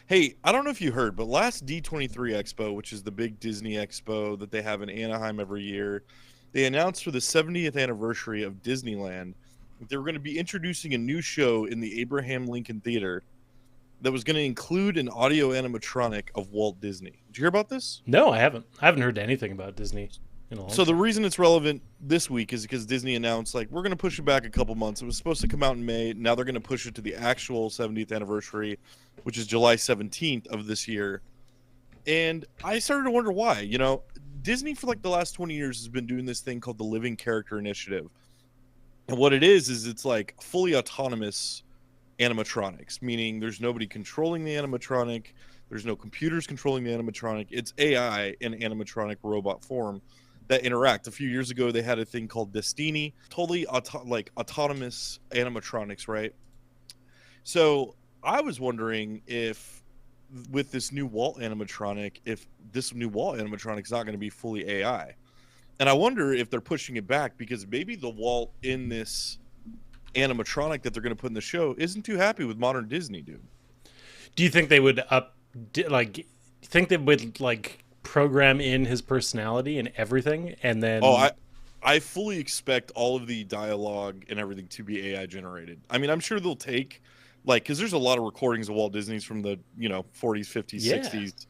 Hey, I don't know if you heard, but last D23 Expo, which is the big Disney Expo that they have in Anaheim every year, they announced for the 70th anniversary of Disneyland that they were going to be introducing a new show in the Abraham Lincoln Theater that was going to include an audio animatronic of Walt Disney. Did you hear about this? No, I haven't. I haven't heard anything about Disney in a long So the time. reason it's relevant this week is because Disney announced like we're going to push it back a couple months. It was supposed to come out in May. Now they're going to push it to the actual 70th anniversary, which is July 17th of this year. And I started to wonder why. Disney for like the last 20 years has been doing this thing called the Living Character Initiative. And what it is it's like fully autonomous animatronics, meaning there's nobody controlling the animatronic, there's no computers controlling the animatronic. It's AI in animatronic robot form that interact. A few years ago, they had a thing called Destiny, totally like autonomous animatronics, right? So I was wondering if with this new Walt animatronic, if this new Walt animatronic is not going to be fully AI. And I wonder if they're pushing it back because maybe the Walt in this animatronic that they're going to put in the show isn't too happy with modern Disney, dude. Do you think they would think they would like program in his personality and everything, and Oh, then I fully expect all of the dialogue and everything to be AI generated. I mean, I'm sure they'll take like because there's a lot of recordings of Walt Disney's from the 40s, 50s, yeah, 60s.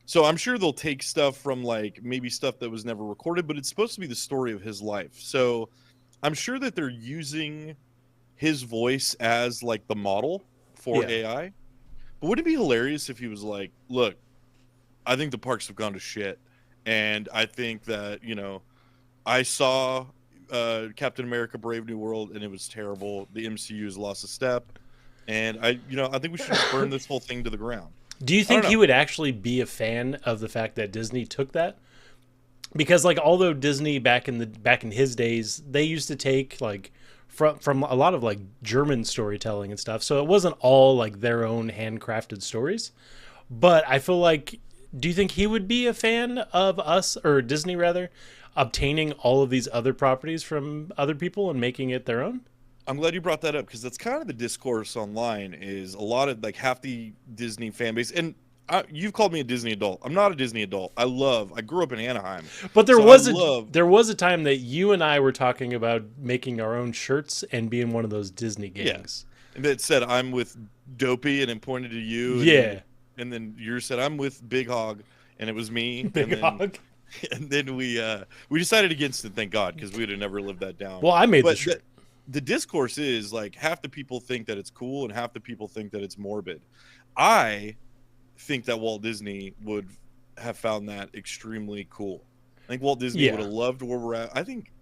So I'm sure they'll take stuff from like maybe stuff that was never recorded, but it's supposed to be the story of his life. So I'm sure that they're using his voice as like the model for yeah, AI. But would it be hilarious if he was like, "Look, I think the parks have gone to shit, and I think that I saw Captain America: Brave New World, and it was terrible. The MCU has lost a step, and I think we should just burn this whole thing to the ground." do you I don't think he know. would actually be a fan of the fact that Disney took that? Because like although Disney back in his days, they used to take like from a lot of like German storytelling and stuff, so it wasn't all like their own handcrafted stories. But I feel like, do you think he would be a fan of us, or Disney rather, obtaining all of these other properties from other people and making it their own? I'm glad you brought that up because that's kind of the discourse online. Is a lot of like half the Disney fan base, and you've called me a Disney adult. I'm not a Disney adult. I grew up in Anaheim, But so I love. there was a time that you and I were talking about making our own shirts and being one of those Disney Yeah, gangs. and it said I'm with Dopey, and it pointed to you, Yeah, and then you said I'm with Big Hog, and it was me, and big then hog. and then we decided against it, thank God, because we would have never lived that down. Well, I made the But shirt. the discourse is like half the people think that it's cool, and half the people think that it's morbid. I think that Walt Disney would have found that extremely cool. I think Walt Disney would Yeah, have loved where we're at. I think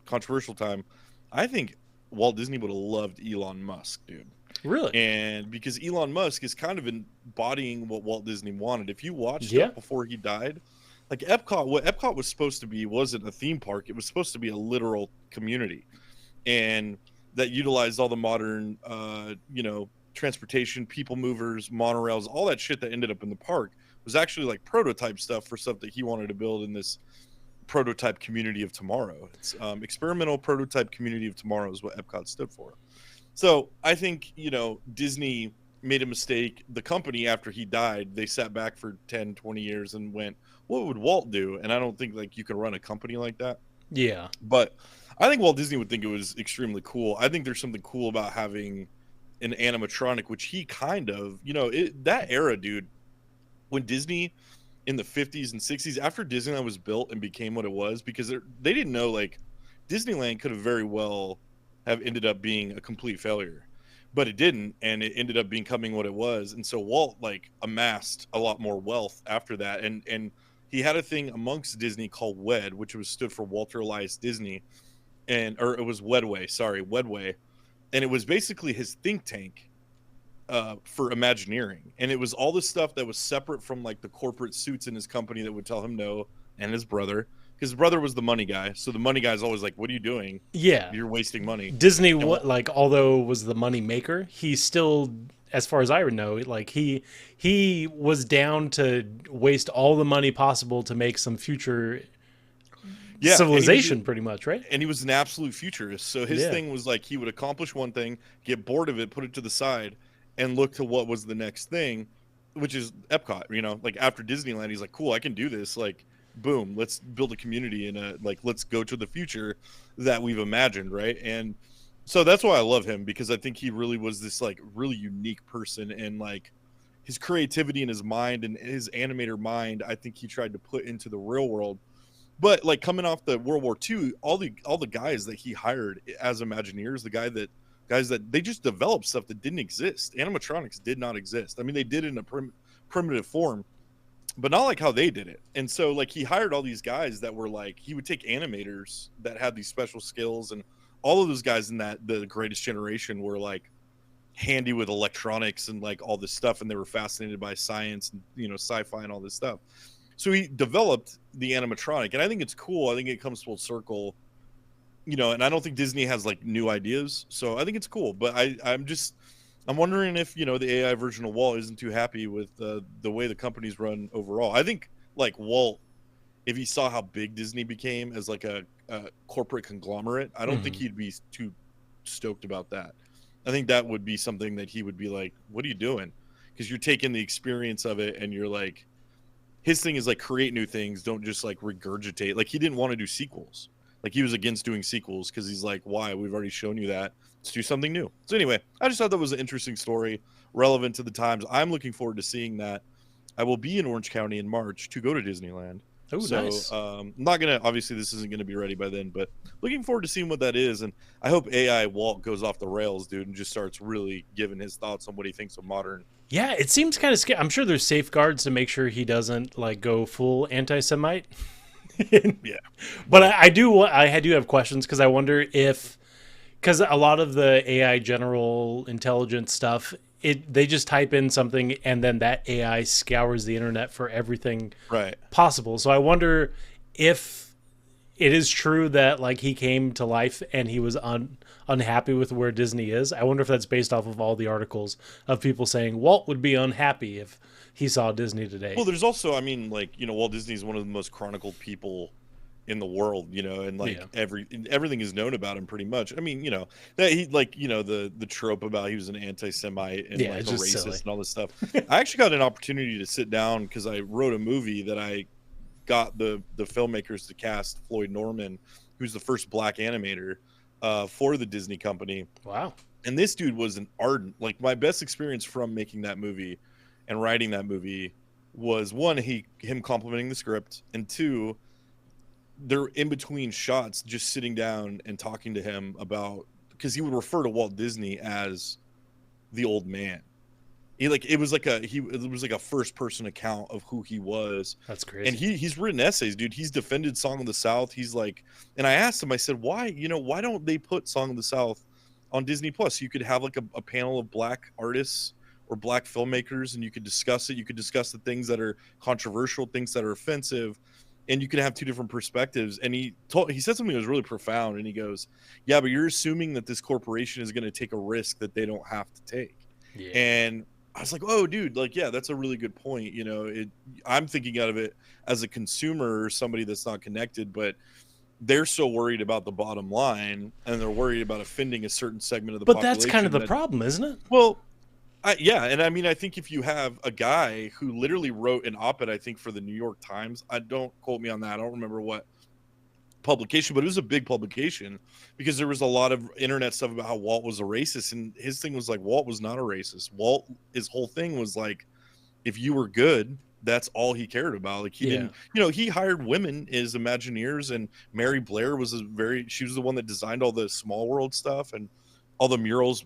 controversial time. I think Walt Disney would have loved Elon Musk, dude. really. And because Elon Musk is kind of embodying what Walt Disney wanted. If you watch Yeah, stuff before he died, like Epcot, what Epcot was supposed to be wasn't a theme park. It was supposed to be a literal community, and that utilized all the modern, transportation, people movers, monorails, all that shit that ended up in the park was actually like prototype stuff for stuff that he wanted to build in this prototype community of tomorrow. It's experimental prototype community of tomorrow is what Epcot stood for. So I think, Disney made a mistake. The company, after he died, they sat back for 10, 20 years and went, what would Walt do? And I don't think like you can run a company like that. yeah, But I think Walt Disney would think it was extremely cool. I think there's something cool about having an animatronic, which he kind of, that era, dude, when Disney in the 50s and 60s, after Disneyland was built and became what it was, because they didn't know like Disneyland could have very well have ended up being a complete failure, but it didn't, and it ended up becoming what it was. And so Walt like amassed a lot more wealth after that, and he had a thing amongst Disney called WED, which was stood for Walter Elias Disney, and or it was Wedway, sorry, Wedway, and it was basically his think tank for Imagineering, and it was all this stuff that was separate from like the corporate suits in his company that would tell him no, and his brother, because his brother was the money guy. So the money guy is always like, "What are you doing? yeah. You're wasting money." Disney, And what like although was the money maker, he still, as far as I know, like he was down to waste all the money possible to make some future yeah, civilization, pretty much, right? and he was an absolute futurist. So his Yeah, thing was like he would accomplish one thing, get bored of it, put it to the side, and look to what was the next thing, which is Epcot. You know, like after Disneyland, he's like, cool, I can do this. Like, boom, let's build a community and like let's go to the future that we've imagined, right? And so that's why I love him, because I think he really was this like really unique person, and like his creativity and his mind and his animator mind, I think he tried to put into the real world. But like coming off the World War II, all the guys that he hired as Imagineers, guys that they just developed stuff that didn't exist. Animatronics did not exist. I mean, they did it in a primitive form, but not like how they did it. And so like he hired all these guys that were like, he would take animators that had these special skills, and all of those guys in that the Greatest Generation were like handy with electronics and like all this stuff, and they were fascinated by science and, you know, sci-fi and all this stuff. So he developed the animatronic, and I think it's cool. I think it comes full circle, you know, and I don't think Disney has like new ideas, so I think it's cool. But I'm wondering if, you know, the AI version of Walt isn't too happy with the way the company's run overall. I think like Walt, if he saw how big Disney became as like a corporate conglomerate, I don't think he'd be too stoked about that. I think that would be something that he would be like, what are you doing? Because you're taking the experience of it, and you're like, his thing is like create new things, don't just like regurgitate. Like he didn't want to do sequels. Like he was against doing sequels because he's like, why? We've already shown you that. Let's do something new. So anyway, I just thought that was an interesting story, relevant to the times. I'm looking forward to seeing that. I will be in Orange County in March to go to Disneyland. Oh, so nice. I'm not gonna, obviously this isn't gonna be ready by then, but looking forward to seeing what that is. And I hope AI Walt goes off the rails, dude, and just starts really giving his thoughts on what he thinks of modern. Yeah, it seems kind of scary. I'm sure there's safeguards to make sure he doesn't like go full anti-Semite. Yeah, But I do have questions, because I wonder if, because a lot of the AI general intelligence stuff, they just type in something and then that AI scours the internet for everything right. possible. So I wonder if it is true that like he came to life and he was unhappy with where Disney is. I wonder if that's based off of all the articles of people saying Walt would be unhappy if he saw Disney today. Well, there's also, I mean, like, you know, Walt Disney is one of the most chronicled people in the world, you know, and like everything is known about him pretty much. I mean, you know, that he, like, you know, the trope about he was an anti-Semite and like a racist silly. and all this stuff. I actually got an opportunity to sit down because I wrote a movie that I got the filmmakers to cast Floyd Norman, who's the first black animator for the Disney company. Wow. And this dude was an ardent, like my best experience from making that movie and writing that movie was one, him complimenting the script, and two, they're in between shots just sitting down and talking to him about, because he would refer to Walt Disney as the old man. It was like a first person account of who he was. That's crazy. And he's written essays, dude. He's defended Song of the South. He's like, and I asked him, I said, why don't they put Song of the South on Disney Plus? You could have like a panel of black artists or black filmmakers, and you could discuss it. You could discuss the things that are controversial, things that are offensive, and you could have two different perspectives. And he said something that was really profound, and he goes, yeah, but you're assuming that this corporation is going to take a risk that they don't have to take. Yeah. And I was like, oh, dude, like, yeah, that's a really good point. You know, I'm thinking out of it as a consumer or somebody that's not connected, but they're so worried about the bottom line, and they're worried about offending a certain segment of the population. But that's kind of the problem, isn't it? Well, yeah, and I mean, I think if you have a guy who literally wrote an op-ed, I think for the New York Times, don't quote me on that, I don't remember what publication, but it was a big publication because there was a lot of internet stuff about how Walt was a racist, and his thing was like, Walt was not a racist. Walt, his whole thing was like, if you were good, that's all he cared about. Like he didn't, you know, he hired women as Imagineers, and Mary Blair was she was the one that designed all the Small World stuff and all the murals.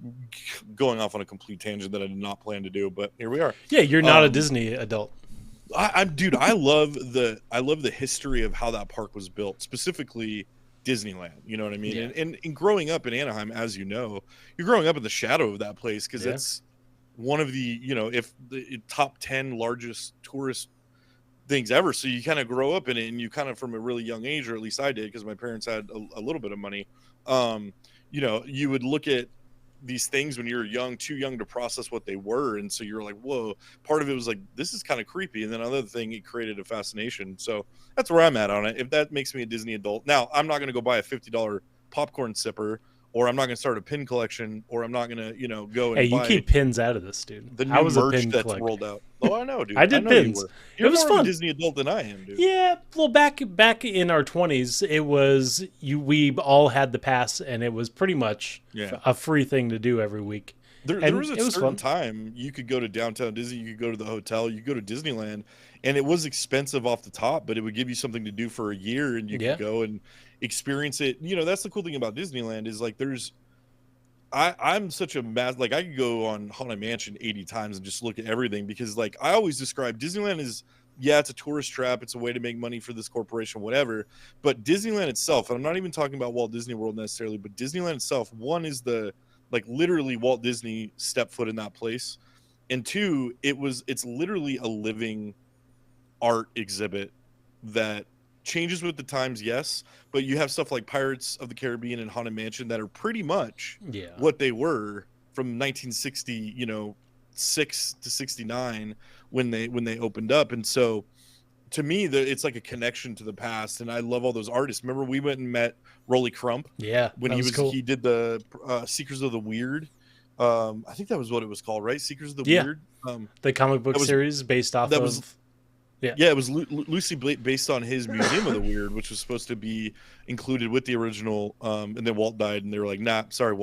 Going off on a complete tangent that I did not plan to do, but here we are. Yeah, you're not a Disney adult. Dude, I love the history of how that park was built, specifically Disneyland. You know what I mean? Yeah. And growing up in Anaheim, as you know, you're growing up in the shadow of that place because it's one of the, you know, if the top 10 largest tourist things ever. So you kind of grow up in it, and you kind of from a really young age, or at least I did, because my parents had a little bit of money. You know, you would look at these things when you're young, too young to process what they were, and so you're like, whoa. Part of it was like, this is kind of creepy, and then another thing, it created a fascination. So that's where I'm at on it. If that makes me a Disney adult, now I'm not going to go buy a $50 popcorn sipper or I'm not going to start a pin collection, or I'm not going to, go Hey, and you buy keep pins out of this, dude. the I new was a merch pin that's collector. rolled out. Oh, I know, dude. I did know you pins. were. It You're was more of a fun. Disney adult than I am, dude. Yeah, well, back in our 20s, it was we all had the pass, and it was pretty much Yeah. a free thing to do every week. There And was a it was certain fun. time you could go to downtown Disney, you could go to the hotel, you could go to Disneyland, and it was expensive off the top, but it would give you something to do for a year, and you could Yeah. go and experience it. That's the cool thing about Disneyland is like I'm such a like I could go on Haunted Mansion 80 times and just look at everything, because like I always describe Disneyland as, yeah, it's a tourist trap, it's a way to make money for this corporation, whatever. But Disneyland itself, and I'm not even talking about Walt Disney World necessarily, but Disneyland itself, one is the like literally Walt Disney stepped foot in that place, and two, it's literally a living art exhibit that changes with the times, yes, but you have stuff like Pirates of the Caribbean and Haunted Mansion that are pretty much Yeah. what they were from 1960, 6 to 69 when they opened up. And so to me, it's like a connection to the past, and I love all those artists. Remember, we went and met Rolly Crump Yeah, when that was cool. he did the Seekers of the Weird. I think that was what it was called, right? Seekers of the Yeah. Weird. The comic book that was- series based off that of. was- Yeah, it was loosely based on his Museum of the Weird, which was supposed to be included with the original. And then Walt died, and they were like, "Nah, sorry,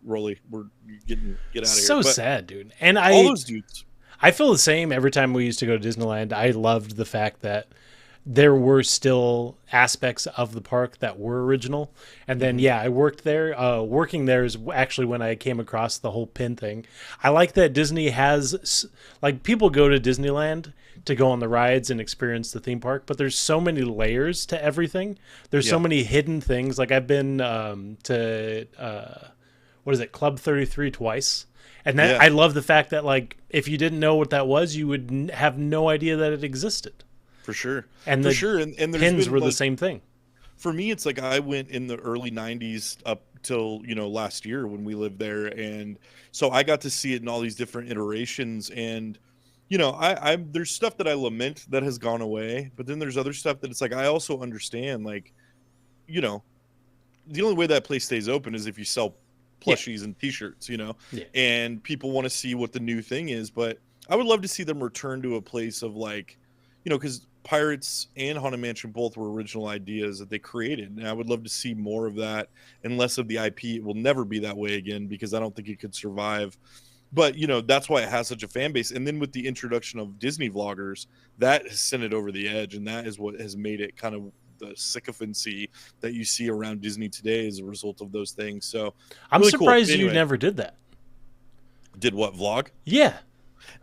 Rolly, we're get out of here." So sad, dude. And all those dudes. I feel the same every time we used to go to Disneyland. I loved the fact that there were still aspects of the park that were original. And then, yeah, I worked there. Working there is actually when I came across the whole pin thing. I like that Disney has, like, people go to Disneyland to go on the rides and experience the theme park, but there's so many layers to everything. There's so many hidden things. Like, I've been to, what is it, Club 33 twice. And that I love the fact that, like, if you didn't know what that was, you would have no idea that it existed. For sure. And for sure. And there's pins were like, the same thing. For me, it's like I went in the early 90s up till, last year when we lived there. And so I got to see it in all these different iterations. And, there's stuff that I lament that has gone away, but then there's other stuff that it's like, I also understand, like, the only way that place stays open is if you sell plushies and t-shirts, and people want to see what the new thing is. But I would love to see them return to a place of like, because Pirates and Haunted Mansion both were original ideas that they created, and I would love to see more of that and less of the IP. It will never be that way again because I don't think it could survive. But that's why it has such a fan base. And then with the introduction of Disney vloggers, that has sent it over the edge, and that is what has made it kind of the sycophancy that you see around Disney today as a result of those things. So I'm really surprised cool. Anyway, you never did that. Did what, vlog? Yeah.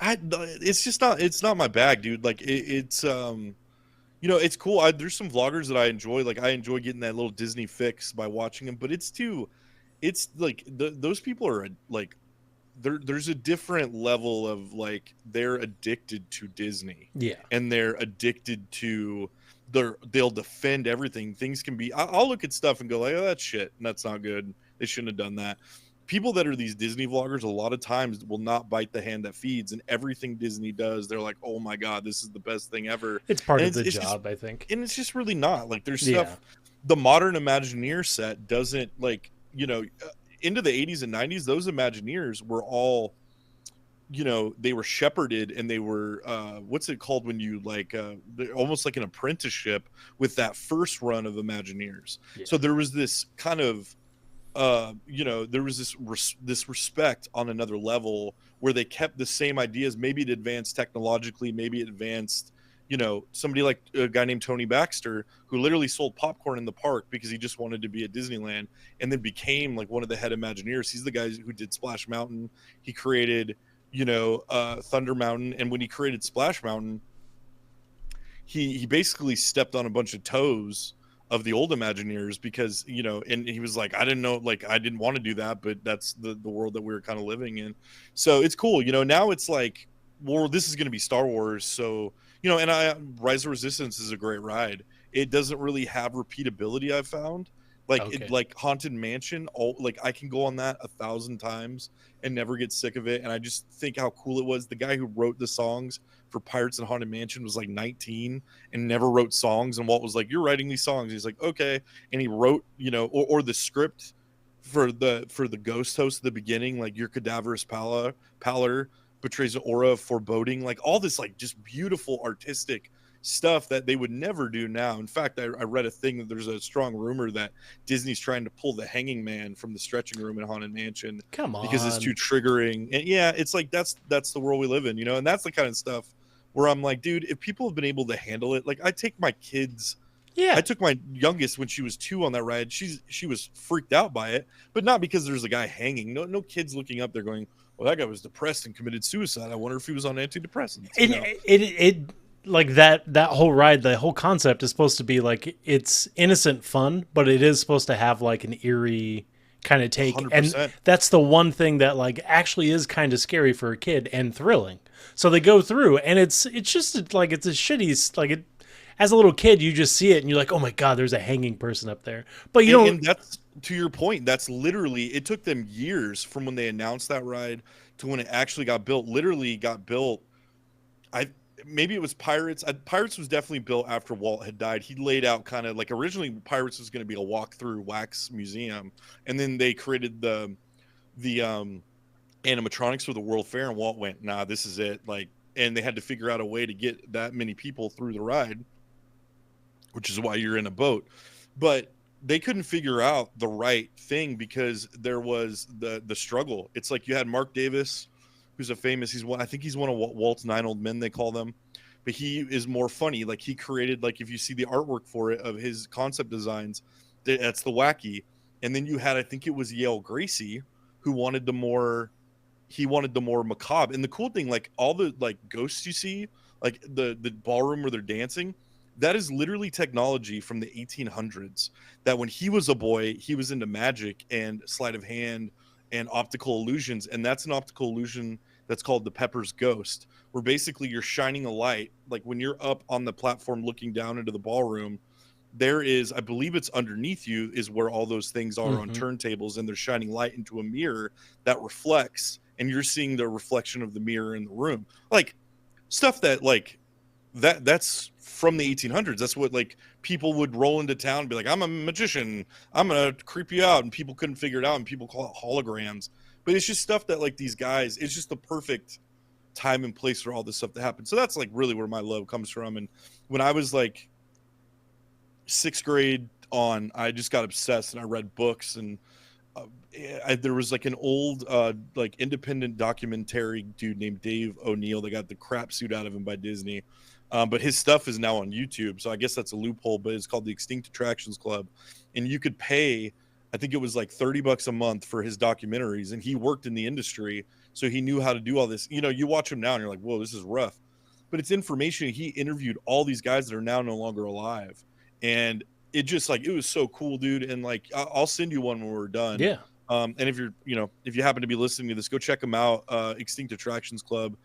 It's not my bag, dude. Like it's it's cool. There's some vloggers that I enjoy. Like I enjoy getting that little Disney fix by watching them, but it's like those people are like, there's a different level of like, they're addicted to Disney. Yeah. And they're addicted to they'll defend everything. Things can be, I'll look at stuff and go like, oh, that's shit, and that's not good. They shouldn't have done that. People that are these Disney vloggers a lot of times will not bite the hand that feeds, and everything Disney does, they're like, oh my God, this is the best thing ever. It's part and of the job, I think. And it's just really not. Like there's stuff, the modern Imagineer set doesn't, like, into the 80s and 90s, those Imagineers were all, they were shepherded, and they were, what's it called when you like, almost like an apprenticeship with that first run of Imagineers. Yeah. So there was this kind of, there was this respect on another level where they kept the same ideas. Maybe it advanced technologically, maybe it advanced, somebody like a guy named Tony Baxter, who literally sold popcorn in the park because he just wanted to be at Disneyland, and then became like one of the head Imagineers. He's the guy who did Splash Mountain. He created, Thunder Mountain. And when he created Splash Mountain, he basically stepped on a bunch of toes of the old Imagineers because, and he was like, I didn't know, like, I didn't want to do that, but that's the world that we were kind of living in. So it's cool. Now it's like, well, this is going to be Star Wars. So, and Rise of Resistance is a great ride. It doesn't really have repeatability, I've found. Like, Okay. Like Haunted Mansion, like I can go on that 1,000 times and never get sick of it. And I just think how cool it was. The guy who wrote the songs for Pirates and Haunted Mansion was like 19 and never wrote songs. And Walt was like, you're writing these songs. He's like, okay. And he wrote, or the script for the ghost host at the beginning, like your cadaverous pallor betrays an aura of foreboding, like all this like just beautiful artistic stuff that they would never do now. In fact, I read a thing that there's a strong rumor that Disney's trying to pull the hanging man from the stretching room in Haunted Mansion Come because it's on. too triggering. And yeah, it's like that's the world we live in, you know. And that's the kind of stuff where I'm like, dude, if people have been able to handle it, like I take my kids. Yeah. I took my youngest when she was 2 on that ride. She was freaked out by it, but not because there's a guy hanging. No kids looking up there going, "Well, that guy was depressed and committed suicide. I wonder if he was on antidepressants." You know? It like that whole ride, the whole concept is supposed to be like it's innocent fun, but it is supposed to have like an eerie kind of take, and 100%. that's the one thing that like actually is kind of scary for a kid and thrilling. So they go through, and it's just like it's a shitty like it. As a little kid, you just see it and you're like, "Oh my god, there's a hanging person up there." But you And don't. that's to your point. That's literally it took them years from when they announced that ride to when it actually got built. Literally got built. I maybe it was Pirates. Pirates was definitely built after Walt had died. He laid out kind of like originally Pirates was going to be a walk-through wax museum, and then they created the animatronics for the World Fair, and Walt went, "Nah, this is it." Like, and they had to figure out a way to get that many people through the ride, which is why you're in a boat. But they couldn't figure out the right thing because there was the struggle. It's like you had Mark Davis, who's a famous, I think he's one of Walt's 9 old men, they call them, but he is more funny. Like he created, like if you see the artwork for it of his concept designs, that's the wacky. And then you had, I think it was Yale Gracie, who wanted the more macabre. And the cool thing, like all the like ghosts you see, like the ballroom where they're dancing, that is literally technology from the 1800s, that when he was a boy he was into magic and sleight of hand and optical illusions. And that's an optical illusion that's called the Pepper's Ghost, where basically you're shining a light, like when you're up on the platform looking down into the ballroom, there is, I believe it's underneath you is where all those things are on turntables, and they're shining light into a mirror that reflects, and you're seeing the reflection of the mirror in the room. Like stuff that like that's from the 1800s. That's what like people would roll into town and be like, "I'm a magician, I'm gonna creep you out," and people couldn't figure it out, and people call it holograms. But it's just stuff that like these guys, it's just the perfect time and place for all this stuff to happen. So that's like really where my love comes from. And when I was like 6th grade on, I just got obsessed and I read books. And there was like an old like independent documentary dude named Dave O'Neill that got the crap suit out of him by Disney. But his stuff is now on YouTube, so I guess that's a loophole. But it's called the Extinct Attractions Club, and you could pay, I think it was like $30 a month for his documentaries. And he worked in the industry, so he knew how to do all this. You know, you watch him now and you're like, "Whoa, this is rough," but it's information. He interviewed all these guys that are now no longer alive, and it just like it was so cool, dude. And like I'll send you one when we're done. Yeah. And if you're, you know, if you happen to be listening to this, go check them out. Extinct Attractions Club.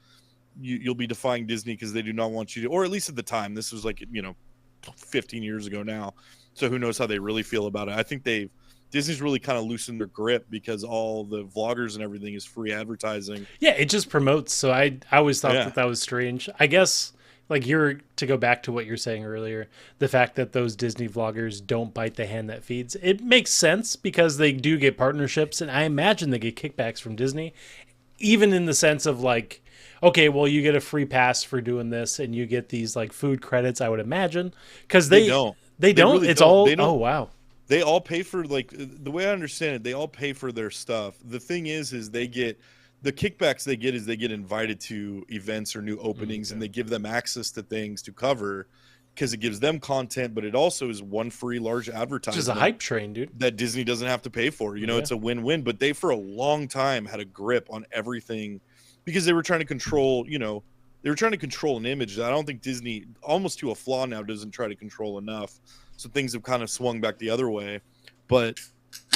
You'll be defying Disney because they do not want you to, or at least at the time, this was like, you know, 15 years ago now. So who knows how they really feel about it. I think Disney's really kind of loosened their grip because all the vloggers and everything is free advertising. Yeah, it just promotes. So I always thought that was strange. I guess like to go back to what you're saying earlier, the fact that those Disney vloggers don't bite the hand that feeds, it makes sense because they do get partnerships, and I imagine they get kickbacks from Disney, even in the sense of like, okay, well, you get a free pass for doing this, and you get these like food credits, I would imagine, because they don't. Really it's don't. all. They don't. Oh wow. They all pay for, like, the way I understand it, they all pay for their stuff. The thing is they get the kickbacks they get invited to events or new openings, and they give them access to things to cover because it gives them content, but it also is one free large advertisement. Just a hype train, dude. That Disney doesn't have to pay for. You know, it's a win-win. But they, for a long time, had a grip on everything because they were trying to control, you know, they were trying to control an image that I don't think Disney, almost to a flaw now, doesn't try to control enough. So things have kind of swung back the other way. But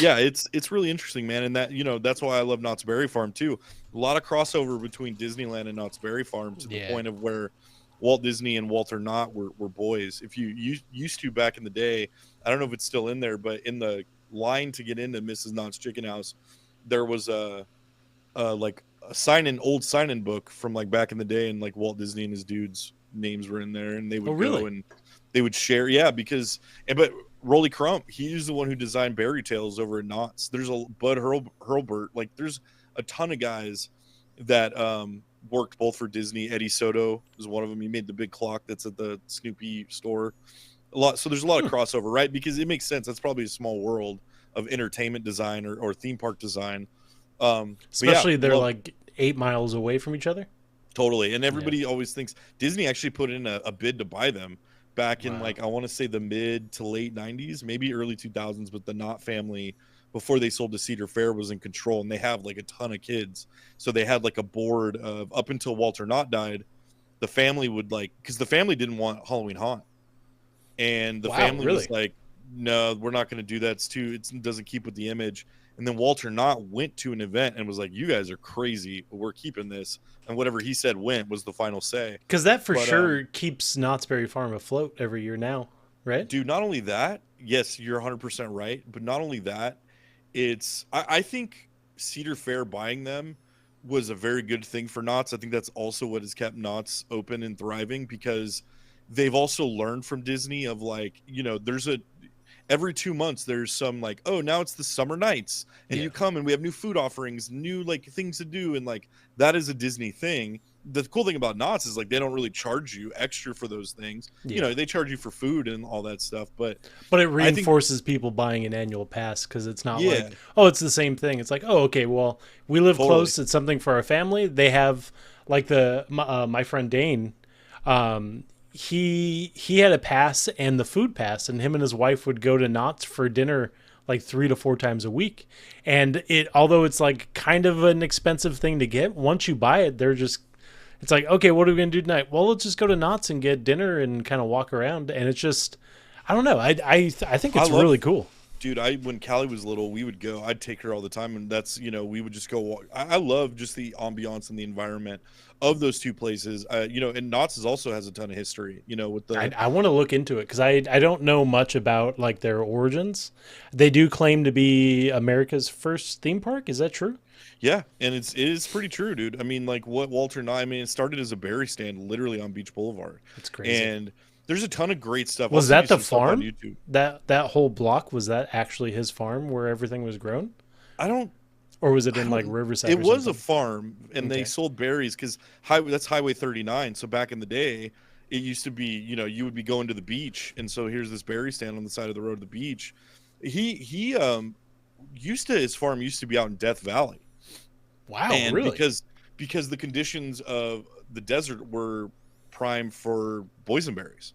yeah, it's really interesting, man. And that, you know, that's why I love Knott's Berry Farm too. A lot of crossover between Disneyland and Knott's Berry Farm to the point of where Walt Disney and Walter Knott were boys. If you used to back in the day, I don't know if it's still in there, but in the line to get into Mrs. Knott's Chicken House, there was a like a old sign-in book from like back in the day, and like Walt Disney and his dudes' names were in there, and they would go and they would share. Yeah, because but Rolly Crump, he's the one who designed Berry Tales over at Knott's. There's a Bud Hurlburt, like there's a ton of guys that worked both for Disney. Eddie Soto is one of them. He made the big clock that's at the Snoopy store. A lot, so there's a lot of crossover, right? Because it makes sense. That's probably a small world of entertainment design or theme park design. Especially they're like 8 miles away from each other. Totally. And everybody always thinks Disney actually put in a bid to buy them back in like, I want to say the mid to late 90s, maybe early 2000s, but the Knott family, before they sold to Cedar Fair, was in control, and they have like a ton of kids. So they had like a board of, up until Walter Knott died, the family would like, because the family didn't want Halloween Haunt. And the family was like, no, we're not going to do that. It doesn't keep with the image. And then Walter Knott went to an event and was like, you guys are crazy, but we're keeping this. And whatever he said was the final say. Because that for sure keeps Knott's Berry Farm afloat every year now, right? Dude, not only that, yes, you're 100% right. But not only that, I think Cedar Fair buying them was a very good thing for Knott's. I think that's also what has kept Knott's open and thriving, because they've also learned from Disney of like, every 2 months there's some like, oh, now it's the summer nights and you come and we have new food offerings, new like things to do, and like that is a Disney thing. The cool thing about Knott's is like they don't really charge you extra for those things. They charge you for food and all that stuff, but it reinforces people buying an annual pass, because it's not like, oh, it's the same thing. It's like, oh, okay, well, we live close, it's something for our family. They have like my friend Dane, he had a pass and the food pass, and him and his wife would go to Knott's for dinner like 3 to 4 times a week. And although it's like kind of an expensive thing to get, once you buy it, it's like, okay, what are we going to do tonight? Well, let's just go to Knott's and get dinner and kind of walk around. And it's just, I don't know. I think it's really cool. Dude, when Callie was little, we would go. I'd take her all the time, and that's, we would just go walk. I love just the ambiance and the environment of those two places. And Knott's also has a ton of history, with the... I want to look into it, because I don't know much about like their origins. They do claim to be America's first theme park. Is that true? Yeah, and it is pretty true, dude. I mean, like what Walter Knott, it started as a berry stand literally on Beach Boulevard. That's crazy. And there's a ton of great stuff. Was that the farm? On YouTube. That whole block, was that actually his farm where everything was grown? Or was it in like Riverside? It was a farm, and they sold berries, because that's Highway 39. So back in the day, it used to be, you would be going to the beach, and so here's this berry stand on the side of the road to the beach. His farm used to be out in Death Valley. Wow, and really? Because the conditions of the desert were prime for boysenberries.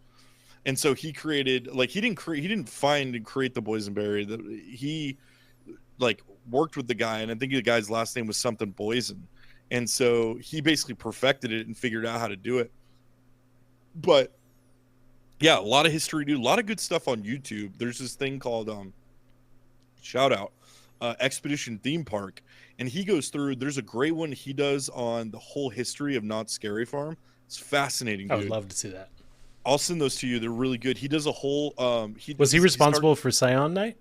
And so he created, like, he didn't find and create the boysenberry. He like worked with the guy, and I think the guy's last name was something Boysen. And so he basically perfected it and figured out how to do it. But yeah, a lot of history, dude, a lot of good stuff on YouTube. There's this thing called shout out Expedition Theme Park, and he goes through, there's a great one he does on the whole history of Knott's Scary Farm. It's fascinating, dude. I would love to see that. I'll send those to you. They're really good. He does a whole was he responsible for Scion Night?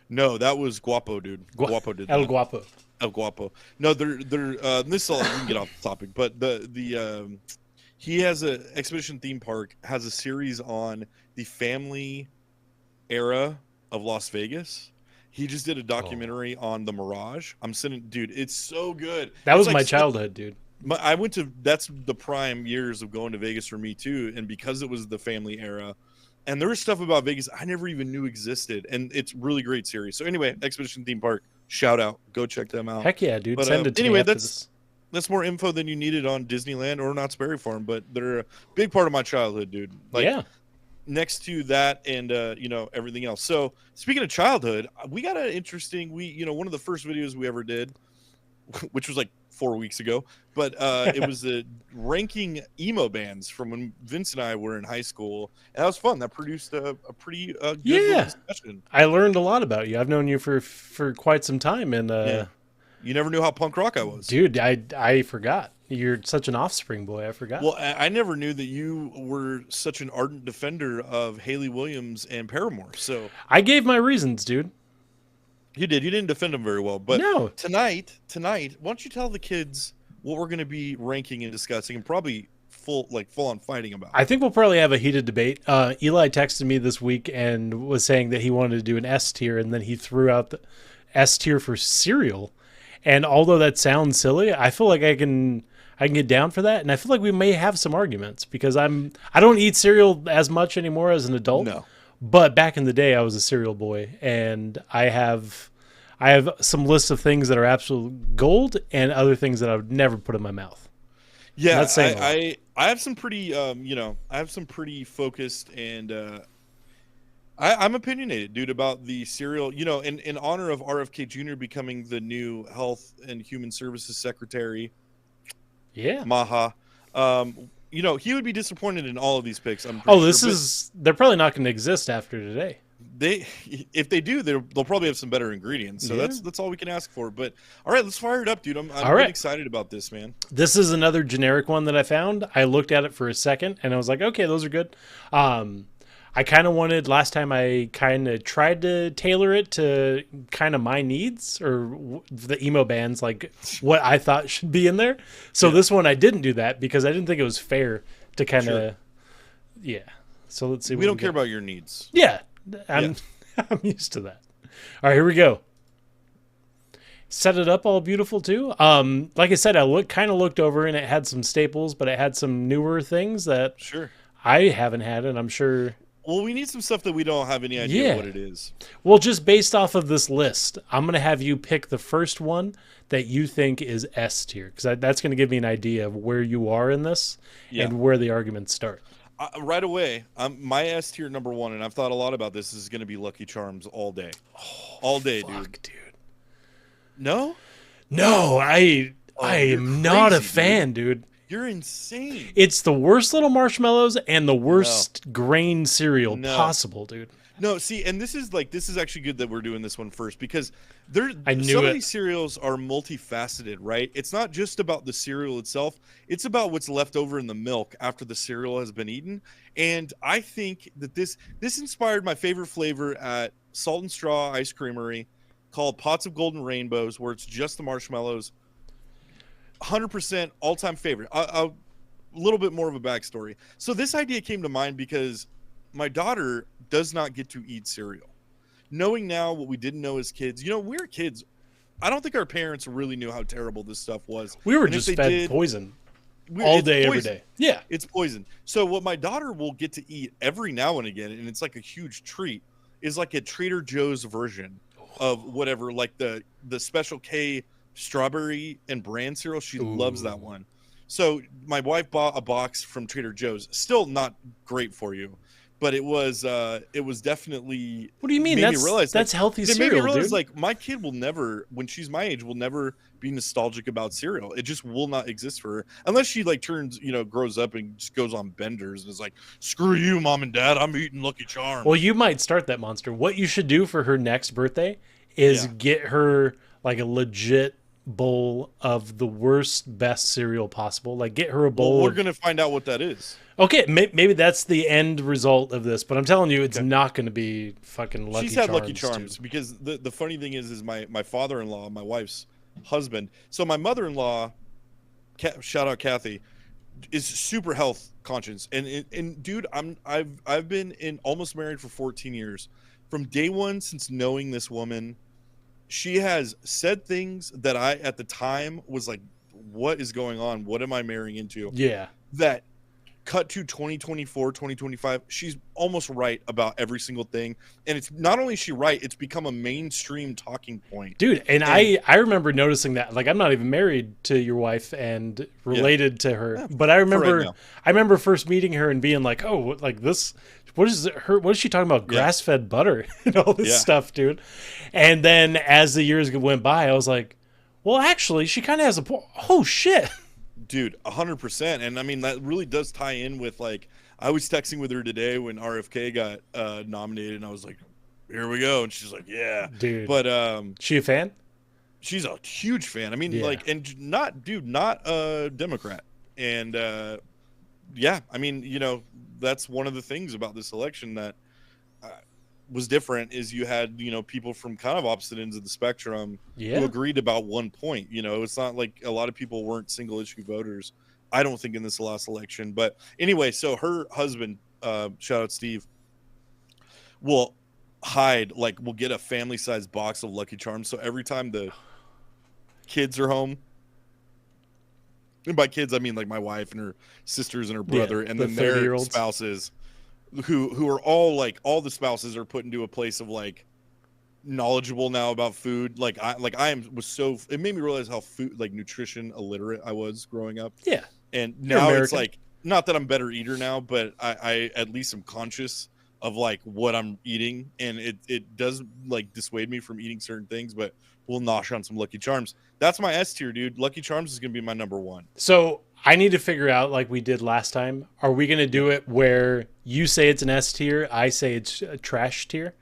No, that was Guapo, dude. Guapo did that. El Guapo. El Guapo. No, they're this all, we can get off the topic, but the he has a Expedition Theme Park has a series on the family era of Las Vegas. He just did a documentary on the Mirage. I'm sending, dude, it's so good. That was like my childhood, dude. That's the prime years of going to Vegas for me too, and because it was the family era, and there was stuff about Vegas I never even knew existed, and it's really great series. So anyway, Expedition Theme Park, shout out, go check them out. Heck yeah, dude. Send it to me. That's more info than you needed on Disneyland or Knott's Berry Farm, but they're a big part of my childhood, dude. Like, yeah. Next to that and everything else. So speaking of childhood, we got an interesting, one of the first videos we ever did, which was like 4 weeks ago, but it was the ranking emo bands from when Vince and I were in high school, and that was fun. That produced a pretty good discussion. I learned a lot about you. I've known you for quite some time, and you never knew how punk rock I was, dude. I forgot. You're such an Offspring boy. I forgot. Well, I never knew that you were such an ardent defender of Hayley Williams and Paramore. So I gave my reasons, dude. You did. You didn't defend them very well. But no. Tonight, why don't you tell the kids what we're going to be ranking and discussing, and probably full on fighting about. I think we'll probably have a heated debate. Eli texted me this week and was saying that he wanted to do an S tier, and then he threw out the S tier for cereal. And although that sounds silly, I feel like I can get down for that, and I feel like we may have some arguments because I don't eat cereal as much anymore as an adult. No. But back in the day, I was a cereal boy, and I have some lists of things that are absolute gold and other things that I would never put in my mouth. Yeah, I have some pretty I have some pretty focused and I'm opinionated, dude, about the cereal. In honor of RFK Jr. becoming the new Health and Human Services Secretary. Yeah. Maha. He would be disappointed in all of these picks. They're probably not going to exist after today. If they do, they'll probably have some better ingredients. So that's all we can ask for. But all right, let's fire it up, dude. I'm really excited about this, man. This is another generic one that I found. I looked at it for a second and I was like, okay, those are good. I kind of wanted, last time I kind of tried to tailor it to kind of my needs or the emo bands, like what I thought should be in there. So this one I didn't do that because I didn't think it was fair to kind of, So let's see. We don't care about your needs. Yeah. I'm used to that. All right, here we go. Set it up all beautiful too. Like I said, I looked over and it had some staples, but it had some newer things that I haven't had, and I'm sure. Well, we need some stuff that we don't have any idea what it is. Well, just based off of this list, I'm going to have you pick the first one that you think is S tier, because that's going to give me an idea of where you are in this and where the arguments start. Right away, my S tier number one, and I've thought a lot about this, is going to be Lucky Charms all day. All day, dude. No, I am not a fan, dude. You're insane. It's the worst little marshmallows and the worst grain cereal possible, dude. No, see, and this is actually good that we're doing this one first, because some of these cereals are multifaceted, right? It's not just about the cereal itself. It's about what's left over in the milk after the cereal has been eaten. And I think that this inspired my favorite flavor at Salt and Straw Ice Creamery, called Pots of Golden Rainbows, where it's just the marshmallows. 100% all-time favorite. A little bit more of a backstory. So this idea came to mind because my daughter does not get to eat cereal. Knowing now what we didn't know as kids, we were kids. I don't think our parents really knew how terrible this stuff was. We were just fed poison all day, every day. Yeah. It's poison. So what my daughter will get to eat every now and again, and it's like a huge treat, is like a Trader Joe's version of whatever, like the Special K strawberry and bran cereal. She loves that one. So my wife bought a box from Trader Joe's. Still not great for you, but it was definitely. What do you mean? That's healthy cereal, made me realize, dude. Like, my kid will never, when she's my age, will never be nostalgic about cereal. It just will not exist for her unless she turns, grows up and just goes on benders and is like, screw you, mom and dad, I'm eating Lucky Charms. Well, you might start that monster. What you should do for her next birthday is get her like a legit bowl of the worst, best cereal possible. Like, get her a bowl. Well, we're gonna find out what that is. Okay, maybe that's the end result of this, but I'm telling you, it's not going to be fucking Lucky Charms. She's had Lucky Charms because the funny thing is my father-in-law, my wife's husband. So my mother-in-law, shout out Kathy, is super health conscious, and dude, I've been almost married for 14 years. From day one, since knowing this woman, she has said things that I, at the time, was like, what is going on? What am I marrying into? Yeah. That cut to 2024, 2025, she's almost right about every single thing. And it's not only is she right, it's become a mainstream talking point. Dude, and I remember noticing that. Like, I'm not even married to your wife and related to her. But I remember first meeting her and being like, oh, like this. What is she talking about? Grass-fed butter and all this stuff, dude. And then as the years went by, I was like, well, actually, she kind of has a point. Oh, shit. Dude, 100%. And I mean, that really does tie in with, like, I was texting with her today when RFK got nominated, and I was like, here we go. And she's like, yeah. Dude. But she a fan? She's a huge fan. I mean, like, and not a Democrat. And I mean, that's one of the things about this election that was different is you had, people from kind of opposite ends of the spectrum who agreed about one point. It's not like a lot of people weren't single issue voters I don't think in this last election. But anyway, so her husband, shout out Steve, will we'll get a family-sized box of Lucky Charms. So every time the kids are home, and by kids I mean like my wife and her sisters and her brother, and then their spouses, who are all the spouses are put into a place of like knowledgeable now about food. It made me realize how food, like nutrition illiterate I was growing up. Yeah. And now it's like, not that I'm a better eater now, but I at least am conscious of like what I'm eating, and it does like dissuade me from eating certain things, but we'll nosh on some Lucky Charms. That's my S tier, dude. Lucky Charms is gonna be my number one. So I need to figure out, like we did last time, are we gonna do it where you say it's an S tier, I say it's a trash tier?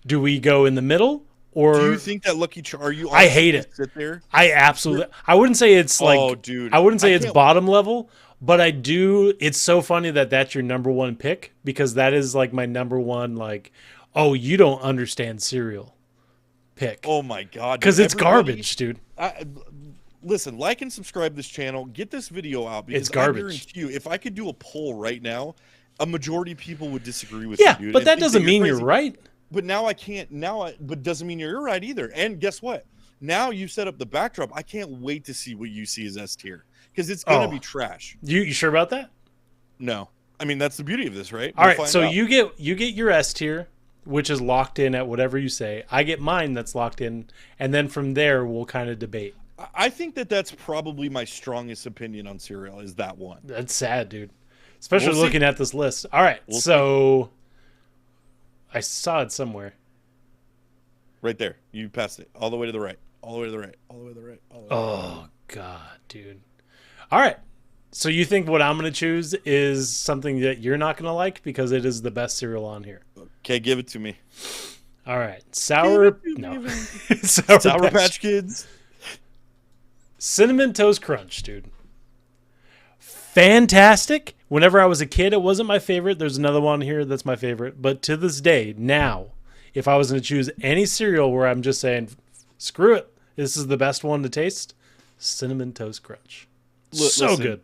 Do we go in the middle, or do you think that Lucky Charms? Are you? I hate it. Sit there. I wouldn't say it's like. Oh, dude. I wouldn't say it's bottom level, but I do. It's so funny that that's your number one pick, because that is like my number one. Like, oh, you don't understand cereal pick. Oh my god. Because it's garbage, dude. Listen, like and subscribe to this channel. Get this video out, because it's garbage. I guarantee you, if I could do a poll right now, a majority of people would disagree with you, dude. But that doesn't mean you're right. But now I can't. But doesn't mean you're right either. And guess what? Now you set up the backdrop. I can't wait to see what you see as S tier, because it's gonna be trash. You sure about that? No, I mean that's the beauty of this, right? All right, so you get your S tier, which is locked in at whatever you say. I get mine that's locked in, and then from there we'll kind of debate. I think that's probably my strongest opinion on cereal, is that one. That's sad, dude. Especially looking at this list. All right, so I saw it somewhere. Right there. You passed it. All the way to the right. All the way to the right. All the way to the right. All the way to the right. Oh, God, dude. All right. So you think what I'm going to choose is something that you're not going to like because it is the best cereal on here? Okay, give it to me. All right. Sour Patch Kids. Cinnamon Toast Crunch, dude. Fantastic. Whenever I was a kid, it wasn't my favorite. There's another one here that's my favorite. But to this day, now, if I was going to choose any cereal where I'm just saying, screw it, this is the best one to taste, Cinnamon Toast Crunch. So good.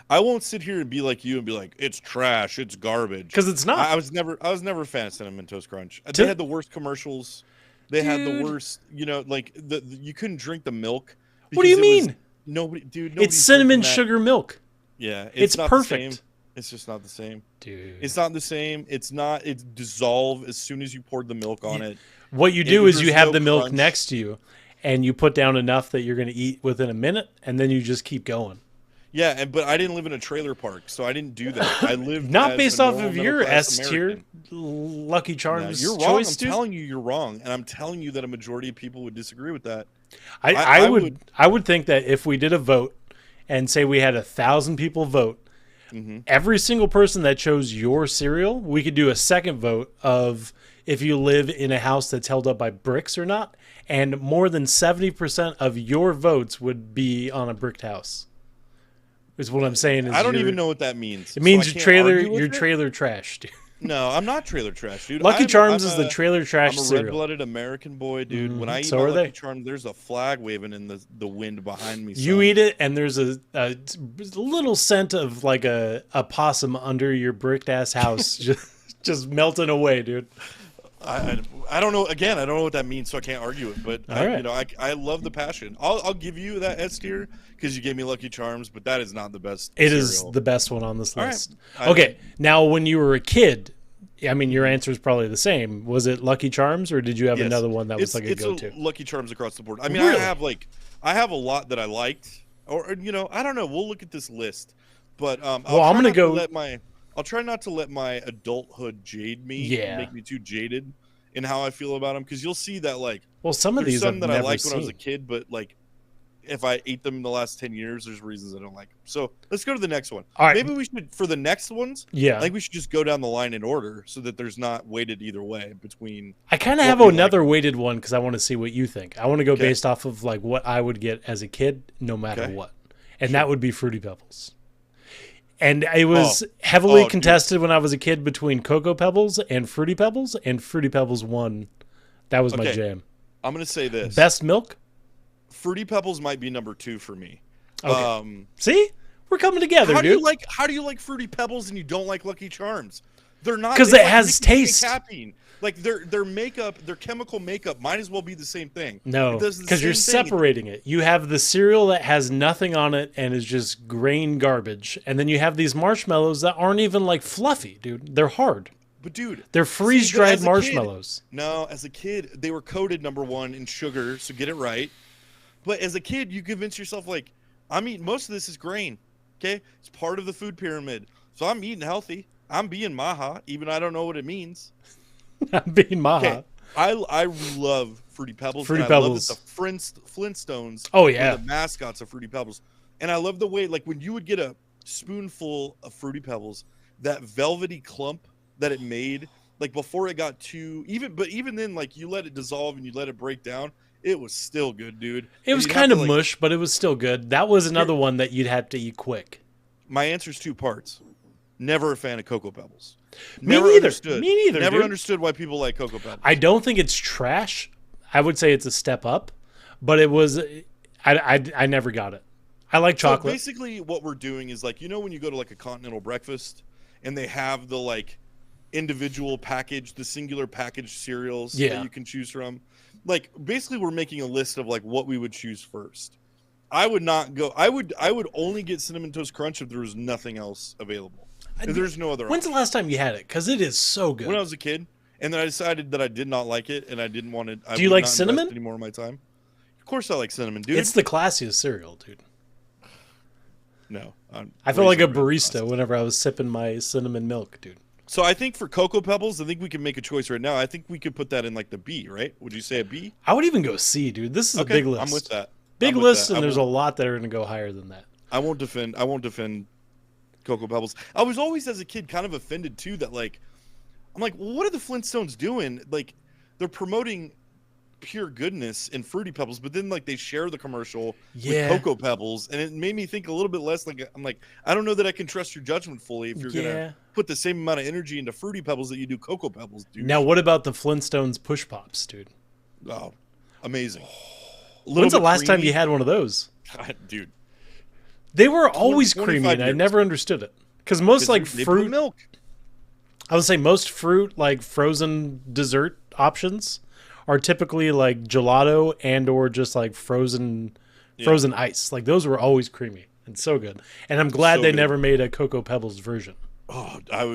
I won't sit here and be like you and be like, it's trash, it's garbage. Because it's not. I was never a fan of Cinnamon Toast Crunch. They had the worst commercials. They had the worst, like you couldn't drink the milk. What do you mean? It's cinnamon sugar milk. Yeah, it's not perfect. The same. It's just not the same, dude. It's not the same. It's dissolve as soon as you poured the milk on it. What you do is you have the milk next to you, and you put down enough that you're going to eat within a minute, and then you just keep going. Yeah, but I didn't live in a trailer park, so I didn't do that. I lived not based off of your S tier Lucky Charms. You're wrong. I'm telling you, you're wrong, and I'm telling you that a majority of people would disagree with that. I would think that if we did a vote and say we had 1,000 people vote, every single person that chose your cereal, we could do a second vote of if you live in a house that's held up by bricks or not, and more than 70% of your votes would be on a bricked house. Is what I'm saying. Is I don't even know what that means. It means you're trailer trash, dude. No, I'm not trailer trash, dude. Lucky Charms is the trailer trash cereal. I'm a red-blooded American boy, dude. When I eat my Lucky Charms, there's a flag waving in the wind behind me. You eat it, and there's a little scent of like a possum under your bricked-ass house just melting away, dude. I don't know. Again, I don't know what that means, so I can't argue it. But I love the passion. I'll give you that S tier because you gave me Lucky Charms, but that is not the best. It is the best one on this list. Right. Okay, now when you were a kid, I mean, your answer is probably the same. Was it Lucky Charms, or did you have another one that was like a go-to? Lucky Charms across the board. I mean, really? I have a lot that I liked, or I don't know. We'll look at this list, but I'll try not to let my adulthood jade me, make me too jaded in how I feel about them, because you'll see that some of these some that I liked when I was a kid, but if I ate them in the last 10 years, there's reasons I don't like them. So let's go to the next one. All right. Maybe we should, for the next ones, I think we should just go down the line in order so that there's not weighted either way between. I kind of have another weighted one because I want to see what you think. I want to go based off of what I would get as a kid, no matter what, and that would be Fruity Pebbles. And it was heavily contested when I was a kid between Cocoa Pebbles and Fruity Pebbles won. That was my jam. I'm going to say this. Best milk? Fruity Pebbles might be number 2 for me. Okay. See? We're coming together, How dude. do you like Fruity Pebbles and you don't like Lucky Charms? They're not, Because it's it like has mixing and taste. capping. Like their makeup, their chemical makeup might as well be the same thing. No, It does the because you're same thing. separating it. You have the cereal that has nothing on it and is just grain garbage, and then you have these marshmallows that aren't even like fluffy, dude. They're hard. But dude, They're freeze-dried as a kid- marshmallows. No, as a kid, they were coated number one in sugar, so get it right. But as a kid, you convince yourself like, I'm eating most of this is grain. Okay, it's part of the food pyramid, so I'm eating healthy. I'm being maha, even I don't know what it means. I'm being maha. Okay, I love Fruity Pebbles. Fruity and I love Pebbles. that the Flintstones. Oh, were yeah. the mascots of Fruity Pebbles, and I love the way like when you would get a spoonful of Fruity Pebbles, that velvety clump that it made, like before it got too even then, like you let it dissolve and you let it break down, it was still good, dude. It And was you'd kind have of to, like, mush, but it was still good. That was another one that you'd have to eat quick. My answer's two parts. Never a fan of Cocoa Pebbles. Me Never neither. understood. Me neither, Never dude. understood why people like Cocoa Pebbles. I don't think it's trash. I would say it's a step up, but it was. I never got it. I like So chocolate. basically, what we're doing is like, you know, when you go to like a continental breakfast, and they have the like individual package, the singular packaged cereals that you can choose from. Like basically, we're making a list of like what we would choose first. I would not go. I would only get Cinnamon Toast Crunch if there was nothing else available. If there's no other. When's the option. last time you had it? Because it is so good. When I was a kid, and then I decided that I did not like it, and I didn't want it. Do you would like not invest cinnamon? any more of my time? Of course, I like cinnamon, dude. It's the classiest cereal, dude. No, I felt like a barista whenever I was sipping my cinnamon milk, dude. So I think for Cocoa Pebbles, I think we can make a choice right now. I think we could put that in like the B, right? Would you say a B? I would even go C, dude. This is Okay, a big list. I'm with that. Big I'm with list, that. and there's a lot that are going to go higher than that. I won't defend Cocoa Pebbles. I was always as a kid kind of offended too that like I'm like, well, what are the Flintstones doing? Like they're promoting pure goodness in Fruity Pebbles, but then like they share the commercial with Cocoa Pebbles, and it made me think a little bit less. Like I'm like, I don't know that I can trust your judgment fully if you're gonna put the same amount of energy into Fruity Pebbles that you do Cocoa Pebbles, dude. Now, what about the Flintstones Push Pops, dude? Oh, amazing. When's the last time you had one of those? God, dude. They were always 25 creamy, and I years. never understood it. Because most like They put fruit milk. I would say most fruit like frozen dessert options are typically like gelato and or just like frozen ice. Like those were always creamy and so good. And I'm glad So they good. never made a Cocoa Pebbles version. Oh, it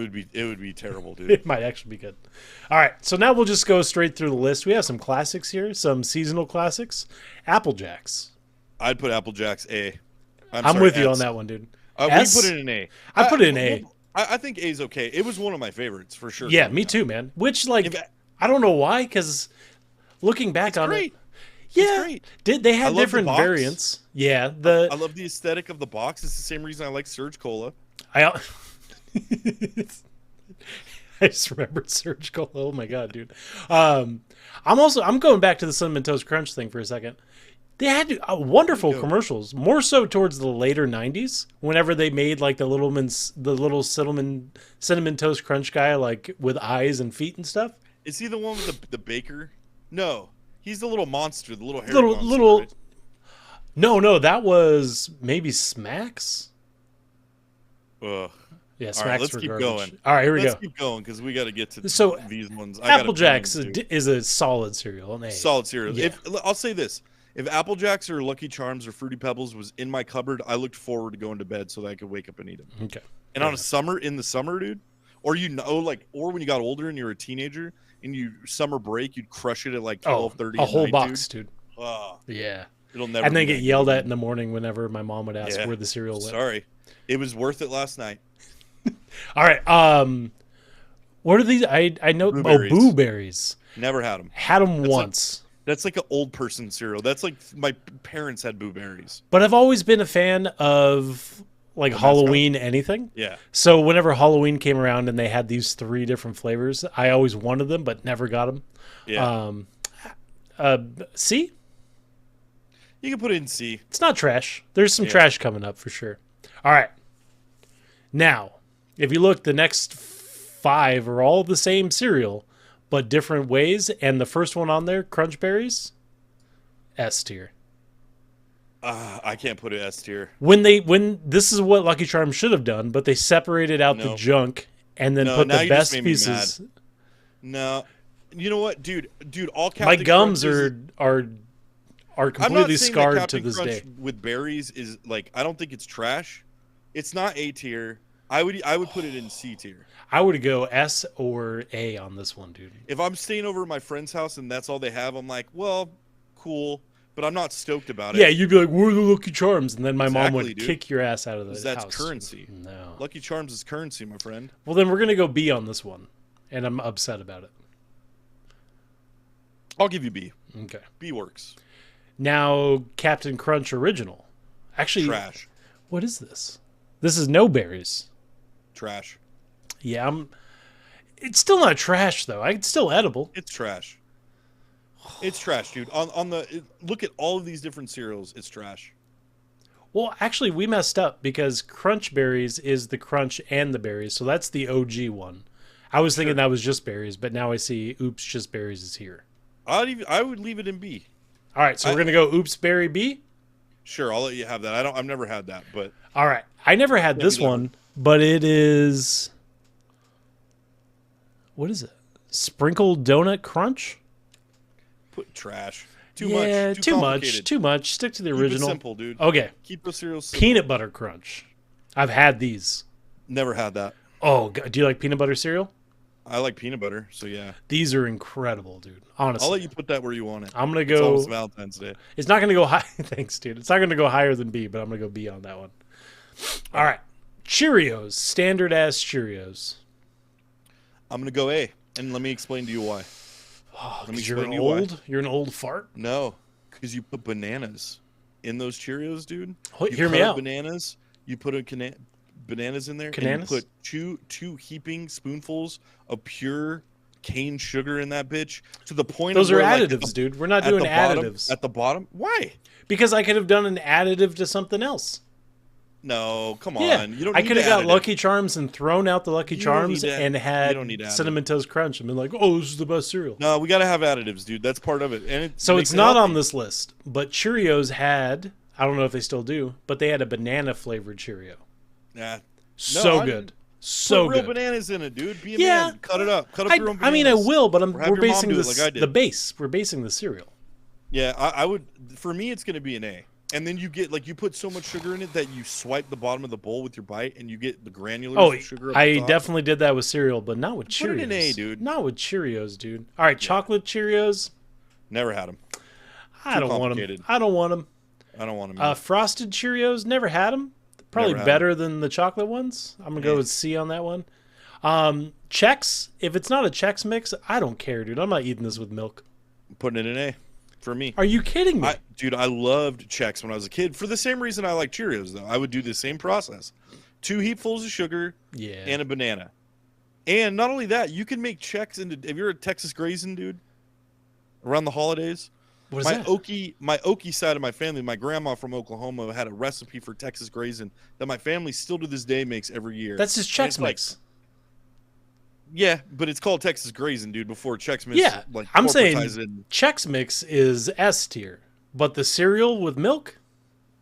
would be terrible, dude. It might actually be good. All right, so now we'll just go straight through the list. We have some classics here, some seasonal classics. Apple Jacks. I'd put Apple Jacks A. I'm sorry, with you S. on that one, dude. We S? put it in A. I put it in A. I think A is okay. It was one of my favorites for sure. Yeah, me too, man. Which like I don't know why, because looking back on great. it, It's great. they I had love the different box. variants. Yeah, I love the aesthetic of the box. It's the same reason I like Surge Cola. I just remembered Surge Cola. Oh my god, dude. I'm going back to the Cinnamon Toast Crunch thing for a second. They had wonderful commercials, more so towards the later '90s. Whenever they made like the little cinnamon toast crunch guy, like with eyes and feet and stuff. Is he the one with the baker? No, he's the little monster, the little hairy monster. Right? No, that was maybe Smacks. Ugh. Yeah, All Smacks right, let's were keep garbage. going. All right, here we go. Let's keep going because we got to get to So, these ones. Apple Jacks is a solid cereal. An A. Solid cereal. Yeah. I'll say this. If Apple Jacks or Lucky Charms or Fruity Pebbles was in my cupboard, I looked forward to going to bed so that I could wake up and eat them. Okay. And in the summer, dude, or when you got older and you're a teenager and you summer break, you'd crush it at like 12:30. A whole box, dude. Oh, Yeah. it'll never. And then be get that yelled good. at in the morning whenever my mom would ask where the cereal went. Sorry, it was worth it last night. All right. What are these? I know. Blueberries. Boo Berries. Never had them. Had them once. That's like an old person cereal. That's like my parents had Boo Berries. But I've always been a fan of like Halloween anything. Yeah. So whenever Halloween came around and they had these 3 different flavors, I always wanted them but never got them. Yeah. C? You can put it in C. It's not trash. There's some trash coming up for sure. All right. Now, if you look, the next 5 are all the same cereal, but different ways. And the first one on there, Crunch Berries, S tier. I can't put it S tier. When this is what Lucky Charms should have done, but they separated out the No. junk and then No, put now the you just best made me pieces. No, you know what, dude? All Captain My gums Crunches, are I'm not completely saying scarred that Captain to this Crunch day. with berries is like, I don't think it's trash. It's not A tier. I would put it in C tier. I would go S or A on this one, dude. If I'm staying over at my friend's house and that's all they have, I'm like, well, cool, but I'm not stoked about it. Yeah, you'd be like, "Where are the Lucky Charms?" And then my mom Exactly, would dude. kick your ass out of the 'Cause that's house. currency. No. Lucky Charms is currency, my friend. Well, then we're gonna go B on this one, and I'm upset about it. I'll give you B. Okay. B works. Now, Captain Crunch Original. Actually, Trash. what is this? This is no berries. Trash. Yeah, it's still not trash though. It's still edible. It's trash. It's trash, dude. Look at all of these different cereals. It's trash. Well, actually, we messed up because Crunch Berries is the crunch and the berries, so that's the OG one. I was thinking that was just berries, but now I see Oops Just Berries is here. I would leave it in B. All right, so we're gonna go Oops Berry B. Sure, I'll let you have that. I've never had that, but All right, I never had this one, but it is. What is it? Sprinkled Donut Crunch? put trash. Too Yeah, much. too much. Too much. Stick to the Keep original. it simple, dude. Okay. Keep those cereals simple. Peanut Butter Crunch. I've had these. Never had that. Oh, do you like peanut butter cereal? I like peanut butter, so yeah. These are incredible, dude. Honestly. I'll let you put that where you want it. I'm going to It's go. almost Valentine's Day. It's not going to go high. Thanks, dude. It's not going to go higher than B, but I'm going to go B on that one. All right. Cheerios. Standard ass Cheerios. I'm gonna go A, and let me explain to you why. Oh, Let me because you're explain to you why. old. You're an old fart. No, because you put bananas in those Cheerios, dude. Oh, You hear me cut up out. Bananas. You put bananas in there, Bananas? and you put two heaping spoonfuls of pure cane sugar in that bitch to the point. Those of are where, additives, like, dude. We're not at doing the bottom- additives. At the bottom, why? Because I could have done an additive to something else. No, come Yeah, on. You don't. I need could have got additive. Lucky Charms and thrown out the Lucky You don't Charms need that. and You had don't need additive. Cinnamon Toast Crunch and been like, "Oh, this is the best cereal." No, we gotta have additives, dude. That's part of it. And it So makes it's it not on healthy. this list, but Cheerios had, I don't know if they still do, but they had a banana flavored Cheerio. Nah. So I good. didn't. So Put real good. bananas in it, dude. Be a Yeah. man. Cut it up. Cut up your own I bananas. mean, I will, but Or have we're your mom basing do it this like I did. the base. We're basing the cereal. Yeah, I would. For me, it's gonna be an A. And then you get you put so much sugar in it that you swipe the bottom of the bowl with your bite, and you get the granulars Oh, of sugar. Up I the top. definitely did that with cereal, but not with Cheerios. Put it in A, dude. Not with Cheerios, dude. All right, chocolate Cheerios. Never had them. I don't want them. complicated. I don't want them. I don't want them. Frosted Cheerios, never had them. Probably Never had better than the chocolate ones. I'm gonna go with C on that one. Chex. If it's not a Chex mix, I don't care, dude. I'm not eating this with milk. Putting it in A. For me. Are you kidding me? Dude, I loved Chex when I was a kid. For the same reason I like Cheerios, though. I would do the same process. 2 heapfuls of sugar yeah. and a banana. And not only that, you can make Chex into. If you're a Texas Grazing dude, around the holidays, What is my that? Okie side of my family, my grandma from Oklahoma had a recipe for Texas Grazing that my family still to this day makes every year. That's just And Chex it's mix. Yeah, but it's called Texas Grazing, dude. Before Chex Mix, Yeah, I'm saying corporatized it. Chex mix is S tier, but the cereal with milk.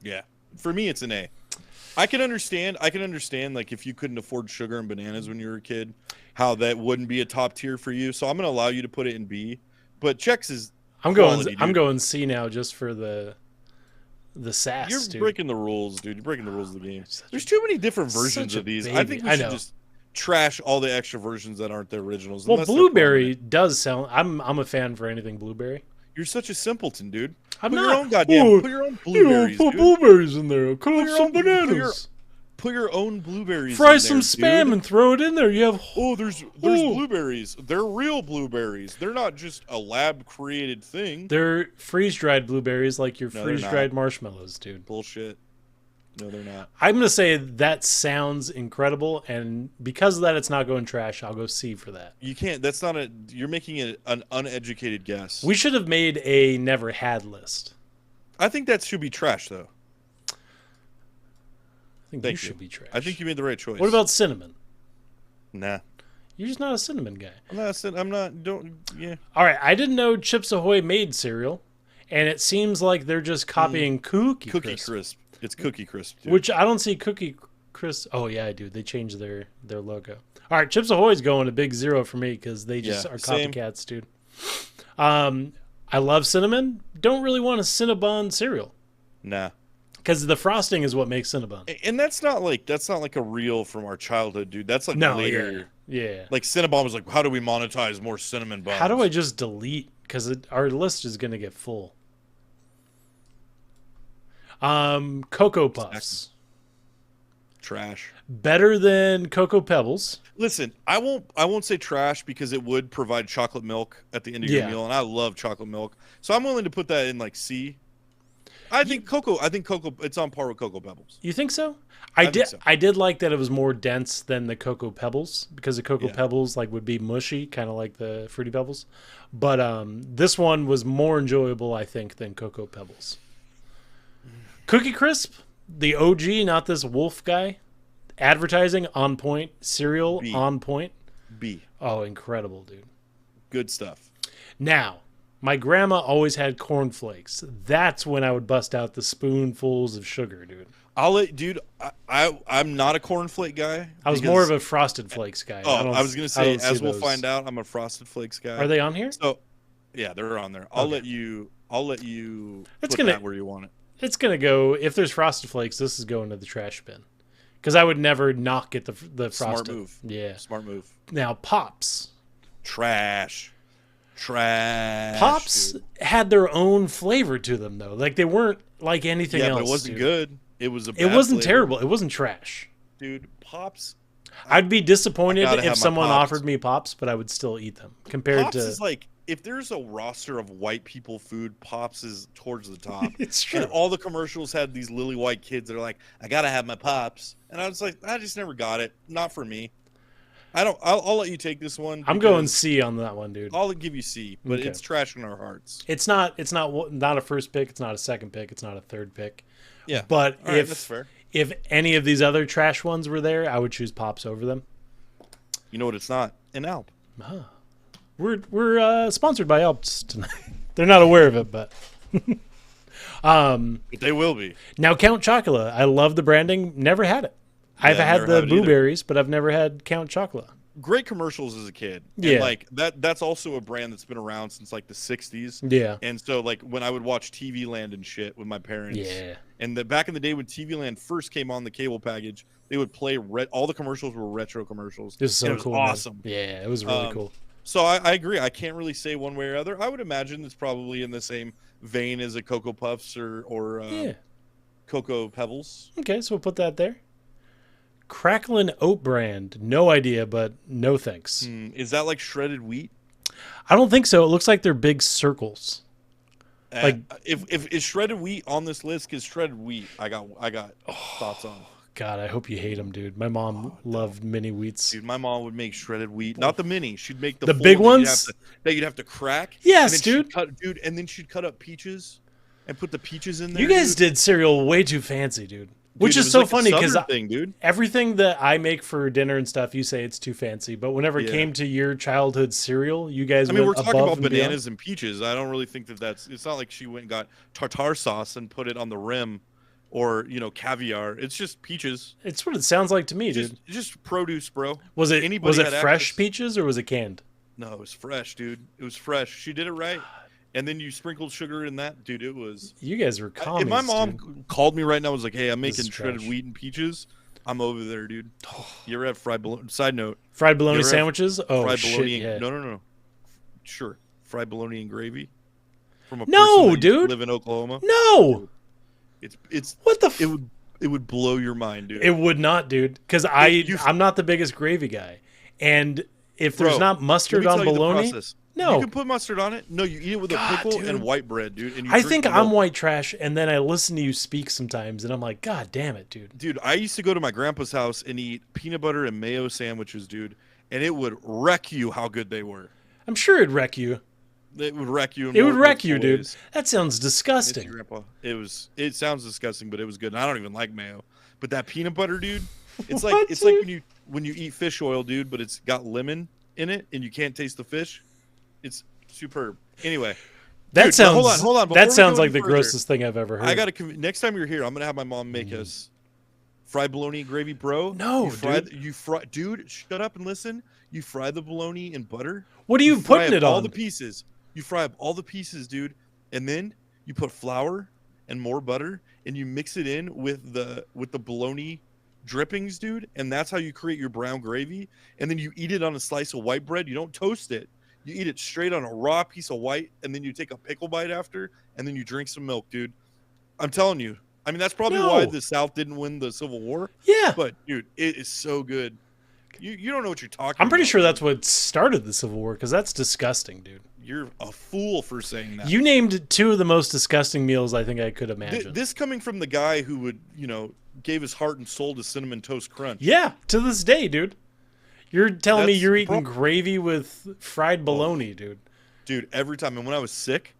Yeah, for me, it's an A. I can understand. Like if you couldn't afford sugar and bananas when you were a kid, how that wouldn't be a top tier for you. So I'm gonna allow you to put it in B. But Chex is. I'm quality, going dude. C now just for the sass. You're dude. breaking the rules, dude. You're breaking the rules of the game. There's too many different versions such a of these. I baby. think we I should know. just trash all the extra versions that aren't the originals. Well, unless they're blueberry prominent. does sound. I'm a fan for anything blueberry. You're such a simpleton, dude. I'm Put not. your own goddamn. Oh, Put your own You know, blueberries, put dude. blueberries in there. Cut Put up your some own- put your- bananas. Put your own blueberries. Fry in some there, spam dude. and throw it in there. You have. Oh, there's Oh. blueberries. They're real blueberries. They're not just a lab created thing. They're freeze dried blueberries, like your No, they're freeze dried marshmallows, dude. Bullshit. No, they're not. I'm gonna say that sounds incredible, and because of that, it's not going trash. I'll go C for that. You can't. That's not a. You're making it an uneducated guess. We should have made a never had list. I think that should be trash, though. I think Thank you you. should be trash. I think you made the right choice. What about cinnamon? Nah. You're just not a cinnamon guy. I'm not. I'm not. Don't. Yeah. All right, I didn't know Chips Ahoy made cereal, and it seems like they're just copying Cookie Crisp. Crisp. It's Cookie Crisp, dude. Which I don't see Cookie Crisp. Oh yeah, I do. They changed their logo. All right, Chips Ahoy's going a big 0 for me because they just are copycats, dude. I love cinnamon. Don't really want a Cinnabon cereal. Nah. Because the frosting is what makes Cinnabon. And that's not like a reel from our childhood, dude. That's like later. Yeah. Like Cinnabon was like, how do we monetize more cinnamon buns? How do I just delete? Because our list is going to get full. Cocoa Puffs. Trash. Better than Cocoa Pebbles. Listen, I won't say trash because it would provide chocolate milk at the end of your meal, and I love chocolate milk. So I'm willing to put that in like C. I think cocoa it's on par with Cocoa Pebbles. You think so? I did like that it was more dense than the Cocoa Pebbles because the Cocoa Pebbles like would be mushy, kind of like the Fruity Pebbles. But this one was more enjoyable, I think, than Cocoa Pebbles. Cookie Crisp, the OG, not this wolf guy. Advertising on point, cereal B. on point. B. Oh, incredible, dude. Good stuff. Now, my grandma always had cornflakes. That's when I would bust out the spoonfuls of sugar, dude. I'm not a cornflake guy. I was more of a Frosted Flakes guy. Oh, I was going to say, as we'll find out, I'm a Frosted Flakes guy. Are they on here? So, yeah, they're on there. I'll let you put that where you want it. It's going to go, if there's Frosted Flakes, this is going to the trash bin. Because I would never not get the Frosted. Smart move. Yeah. Smart move. Now, Pops. Trash. Pops had their own flavor to them, though. Like, they weren't like anything else. Yeah, but it wasn't good. It was It wasn't terrible. It wasn't trash. Dude, Pops. I'd be disappointed if someone offered me Pops, but I would still eat them. Pops is like, if there's a roster of white people food, Pops is towards the top. It's true. And all the commercials had these lily white kids that are like, I gotta have my Pops. And I was like, I just never got it. Not for me. I'll let you take this one. I'm going C on that one, dude. I'll give you C, but it's trash in our hearts. It's not a first pick. It's not a second pick. It's not a third pick. Yeah. But that's fair. If any of these other trash ones were there, I would choose Pops over them. You know what it's not? An Alp. We're sponsored by Alps tonight. They're not aware of it, but they will be. Now, Count Chocula. I love the branding. Never had it. I've had the blueberries, but I've never had Count Chocula. Great commercials as a kid. Yeah. And like that's also a brand that's been around since like the 60s. Yeah. And so like when I would watch TV Land and shit with my parents. Yeah. And back in the day when TV Land first came on the cable package, they would play all the commercials were retro commercials. It was so cool. Awesome. Man. Yeah, it was really cool. So I agree. I can't really say one way or other. I would imagine it's probably in the same vein as a Cocoa Puffs or Cocoa Pebbles. Okay, so we'll put that there. Cracklin' Oat Brand. No idea, but no thanks. Is that like shredded wheat? I don't think so. It looks like they're big circles. Like if is shredded wheat on this list? Because shredded wheat, I got thoughts on. God, I hope you hate them, dude. My mom loved mini wheats. Dude, my mom would make shredded wheat, not the mini. She'd make the big ones that you'd have to crack. Yes, dude. And then she'd cut up peaches and put the peaches in there. You guys did cereal way too fancy, dude. Which is so funny because everything that I make for dinner and stuff, you say it's too fancy. But whenever it came to your childhood cereal, you guys went above and beyond. We're talking about bananas and peaches. I don't really think that's. It's not like she went and got tartar sauce and put it on the rim, or caviar. It's just peaches. It's what it sounds like to me, dude. Just produce, bro. Was it fresh peaches or was it canned? No, it was fresh, dude. It was fresh. She did it right. And then you sprinkled sugar in that, dude. It was. You guys were commies. If my mom called me right now, and was like, "Hey, I'm making shredded wheat and peaches," I'm over there, dude. You ever had fried bologna? Side note: fried bologna sandwiches. Oh fried shit! Bologna Yeah. No. Sure, fried bologna and gravy. From a person that live in Oklahoma. No. It's what the. It would blow your mind, dude. It would not, dude. Because I'm not the biggest gravy guy, and if there's not mustard on bologna. No. You can put mustard on it. No, you eat it with a pickle and white bread, dude. And I think I'm white trash, and then I listen to you speak sometimes, and I'm like, God damn it, dude. Dude, I used to go to my grandpa's house and eat peanut butter and mayo sandwiches, dude, and it would wreck you how good they were. I'm sure it'd wreck you. It would wreck you. It would wreck you, dude. That sounds disgusting. Grandpa. It sounds disgusting, but it was good. And I don't even like mayo. But that peanut butter, dude, it's like when you eat fish oil, dude, but it's got lemon in it and you can't taste the fish. It's superb. Anyway, That Dude, sounds. hold on. That Before we sounds go like any the further, grossest thing I've ever heard. I gotta. Next time you're here, I'm gonna have my mom make us fried bologna and gravy, bro. No, dude. Dude, shut up and listen. You fry the bologna in butter. What are you fry putting up it all on? the pieces. You fry up all the pieces, dude, and then you put flour and more butter, and you mix it in with the bologna drippings, dude, and that's how you create your brown gravy. And then you eat it on a slice of white bread. You don't toast it. You eat it straight on a raw piece of white, and then you take a pickle bite after, and then you drink some milk, dude. I'm telling you. I mean, that's probably why the South didn't win the Civil War. Yeah. But, dude, it is so good. You don't know what you're talking about. I'm pretty sure that's what started the Civil War, because that's disgusting, dude. You're a fool for saying that. You named two of the most disgusting meals I think I could imagine. This coming from the guy who would, gave his heart and soul to Cinnamon Toast Crunch. Yeah, to this day, dude. You're telling me you're eating gravy with fried bologna, dude. Dude, every time. And when I was sick,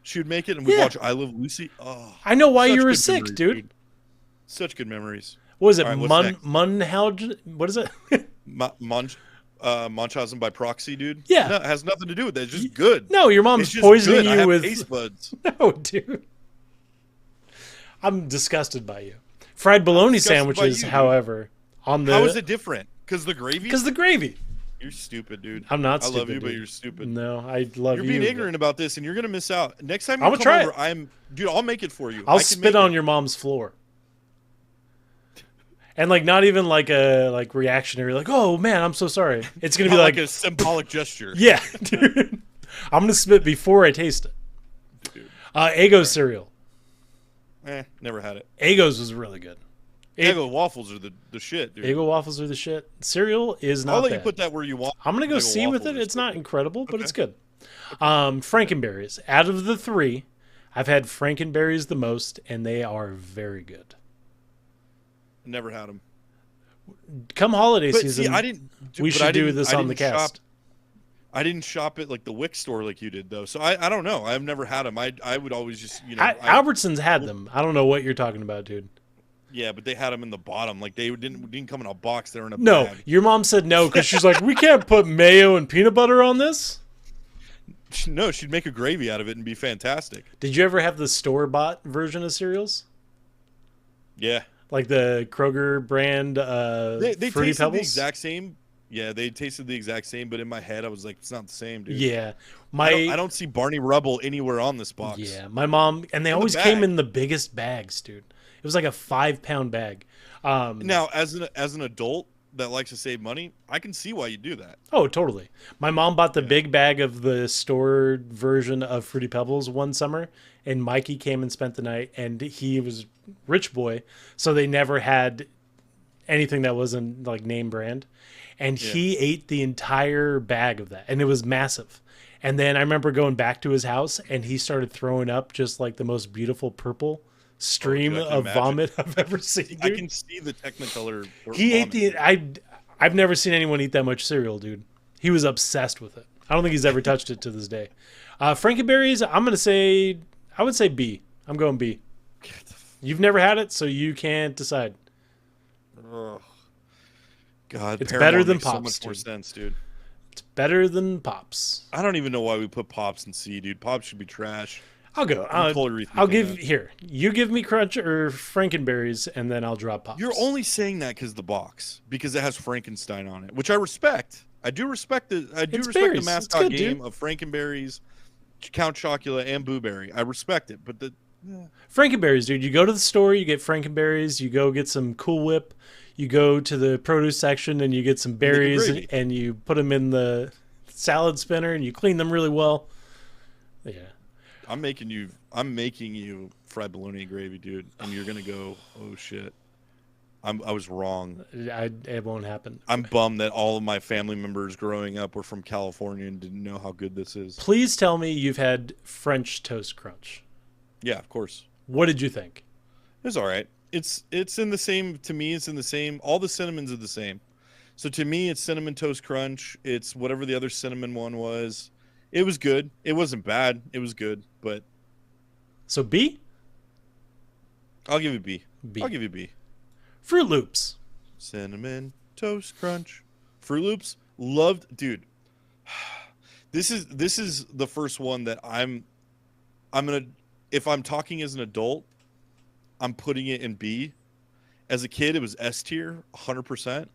she would make it, and we'd watch I Love Lucy. Oh, I know why you were sick, memories, dude. Such good memories. What is it? Right, Munhausen? What is it? Munchausen by proxy, dude. Yeah. No, it has nothing to do with that. It's just good. No, your mom's It's just poisoning good. I you have with taste buds. No, dude. I'm disgusted by you. Fried bologna sandwiches, however, on the How is it different? Because the gravy? Because the gravy. You're stupid, dude. I'm not stupid. I love you, dude. but you're stupid. No, I love you. You're being ignorant about this, and you're gonna miss out. Next time I'm you gonna come try over, dude, I'll make it for you. I'll spit on your mom's floor. And not even a reactionary, oh man, I'm so sorry. It's gonna be like a symbolic gesture. Yeah, dude. I'm gonna spit before I taste it. Dude. Eggo cereal. Never had it. Eggo's was really good. Eggo waffles are the shit, dude. Eggo waffles are the shit. Cereal is not I'll let bad. you put that where you want. I'm gonna go see with it. It's not incredible, but it's good. Frankenberries. Out of the three, I've had Frankenberries the most, and they are very good. Never had them. Come holiday See, season, we should do this on the cast. I didn't shop at the Wick store like you did, though. So I don't know. I've never had them. I would always just Albertsons had them. I don't know what you're talking about, dude. Yeah, but they had them in the bottom. They didn't come in a box. They were in a No, bag. your mom said no because she's like, we can't put mayo and peanut butter on this. No, she'd make a gravy out of it and be fantastic. Did you ever have the store-bought version of cereals? Yeah. Like the Kroger brand they Fruity tasted Pebbles? the exact same. Yeah, they tasted the exact same, but in my head I was like, it's not the same, dude. Yeah. I don't see Barney Rubble anywhere on this box. Yeah, my mom, and they always came in the biggest bags, dude. It was like a 5-pound bag. Now, as an adult that likes to save money, I can see why you do that. Oh, totally. My mom bought the big bag of the stored version of Fruity Pebbles one summer, and Mikey came and spent the night, and he was rich boy, so they never had anything that wasn't name brand. And he ate the entire bag of that, and it was massive. And then I remember going back to his house, and he started throwing up just the most beautiful purple stream of vomit I've ever seen. Dude. I can see the Technicolor. He ate I've never seen anyone eat that much cereal, dude. He was obsessed with it. I don't think he's ever touched it to this day. Frankenberries, I would say B. I'm going B. You've never had it, so you can't decide. Ugh. God, it's Paramount better than makes Pops. So much more sense, dude. It's better than Pops. I don't even know why we put Pops in C, dude. Pops should be trash. I'll go. I'll give here. You give me Crunch or Frankenberries, and then I'll drop Pops. You're only saying that because the box, because it has Frankenstein on it, which I respect. I do respect the the mascot game of Frankenberries, Count Chocula, and Boo Berry. I respect it, but Frankenberries, dude. You go to the store, you get Frankenberries. You go get some Cool Whip. You go to the produce section and you get some berries and you put them in the salad spinner and you clean them really well. Yeah. I'm making you fried bologna and gravy, dude, and you're gonna go, oh shit. I was wrong. It won't happen. I'm bummed that all of my family members growing up were from California and didn't know how good this is. Please tell me you've had French Toast Crunch. Yeah, of course. What did you think? It was all right. It's in the same, to me, it's in the same, all the cinnamons are the same. So to me, it's Cinnamon Toast Crunch. It's whatever the other cinnamon one was. It was good. It wasn't bad. It was good, but. So B? I'll give it B. B. I'll give you B. Fruit Loops. Cinnamon Toast Crunch. Fruit Loops. Loved, dude. This is the first one that I'm if I'm talking as an adult, I'm putting it in B. As a kid, it was S tier, 100%.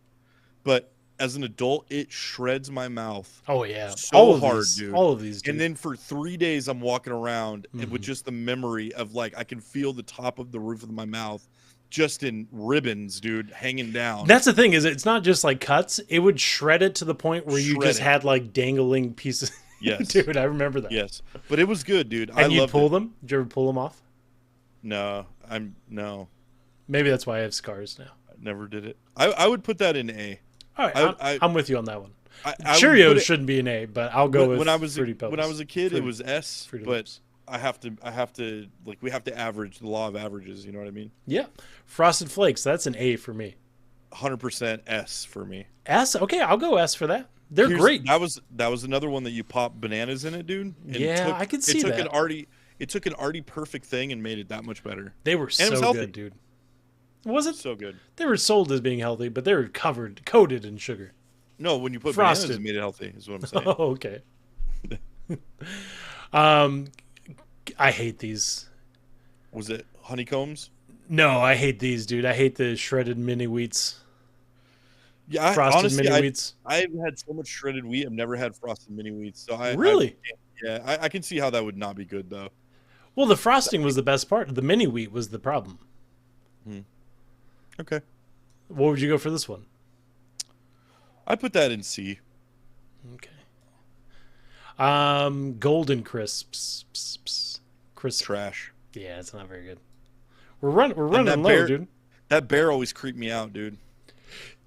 But as an adult, it shreds my mouth. Oh yeah, So hard, dude. All of these, dude. And then for 3 days, I'm walking around with just the memory of like I can feel the top of the roof of my mouth just in ribbons, dude, hanging down. That's the thing, is it's not just like cuts. It would shred it to the point where you just had like dangling pieces. Yes, dude, I remember that. Yes, but it was good, dude. And you pull them? Did you ever pull them off? No. Maybe that's why I have scars now. I never did it. I would put that in A. All right, I'm with you on that one. I Cheerios shouldn't be an A, but I'll go with Fruity Pebbles. When I was a kid, it was S, Fruity but Loops. I have to like we have to average the law of averages. You know what I mean? Yeah, Frosted Flakes. That's an A for me. 100% S for me. S. Okay, I'll go S for that. They're great. That was another one that you pop bananas in it, dude. And I could see that. It took an already perfect thing and made it that much better. They were so good, dude. Was it? So good. They were sold as being healthy, but they were coated in sugar. No, when you put Frosted. bananas, it made it healthy. Is what I'm saying. Oh, okay. I hate these. Was it honeycombs? No, I hate these, dude. I hate the shredded mini wheats. Yeah, Frosted mini wheats. I've had so much shredded wheat. I've never had frosted mini wheats. So Really? I can see how that would not be good though. Well, the frosting was the best part. The mini wheat was the problem. Okay. What would you go for this one? I put that in C. Okay. Golden crisps. Crisp. Trash. Yeah, it's not very good. We're running low, dude. That bear always creeped me out, dude.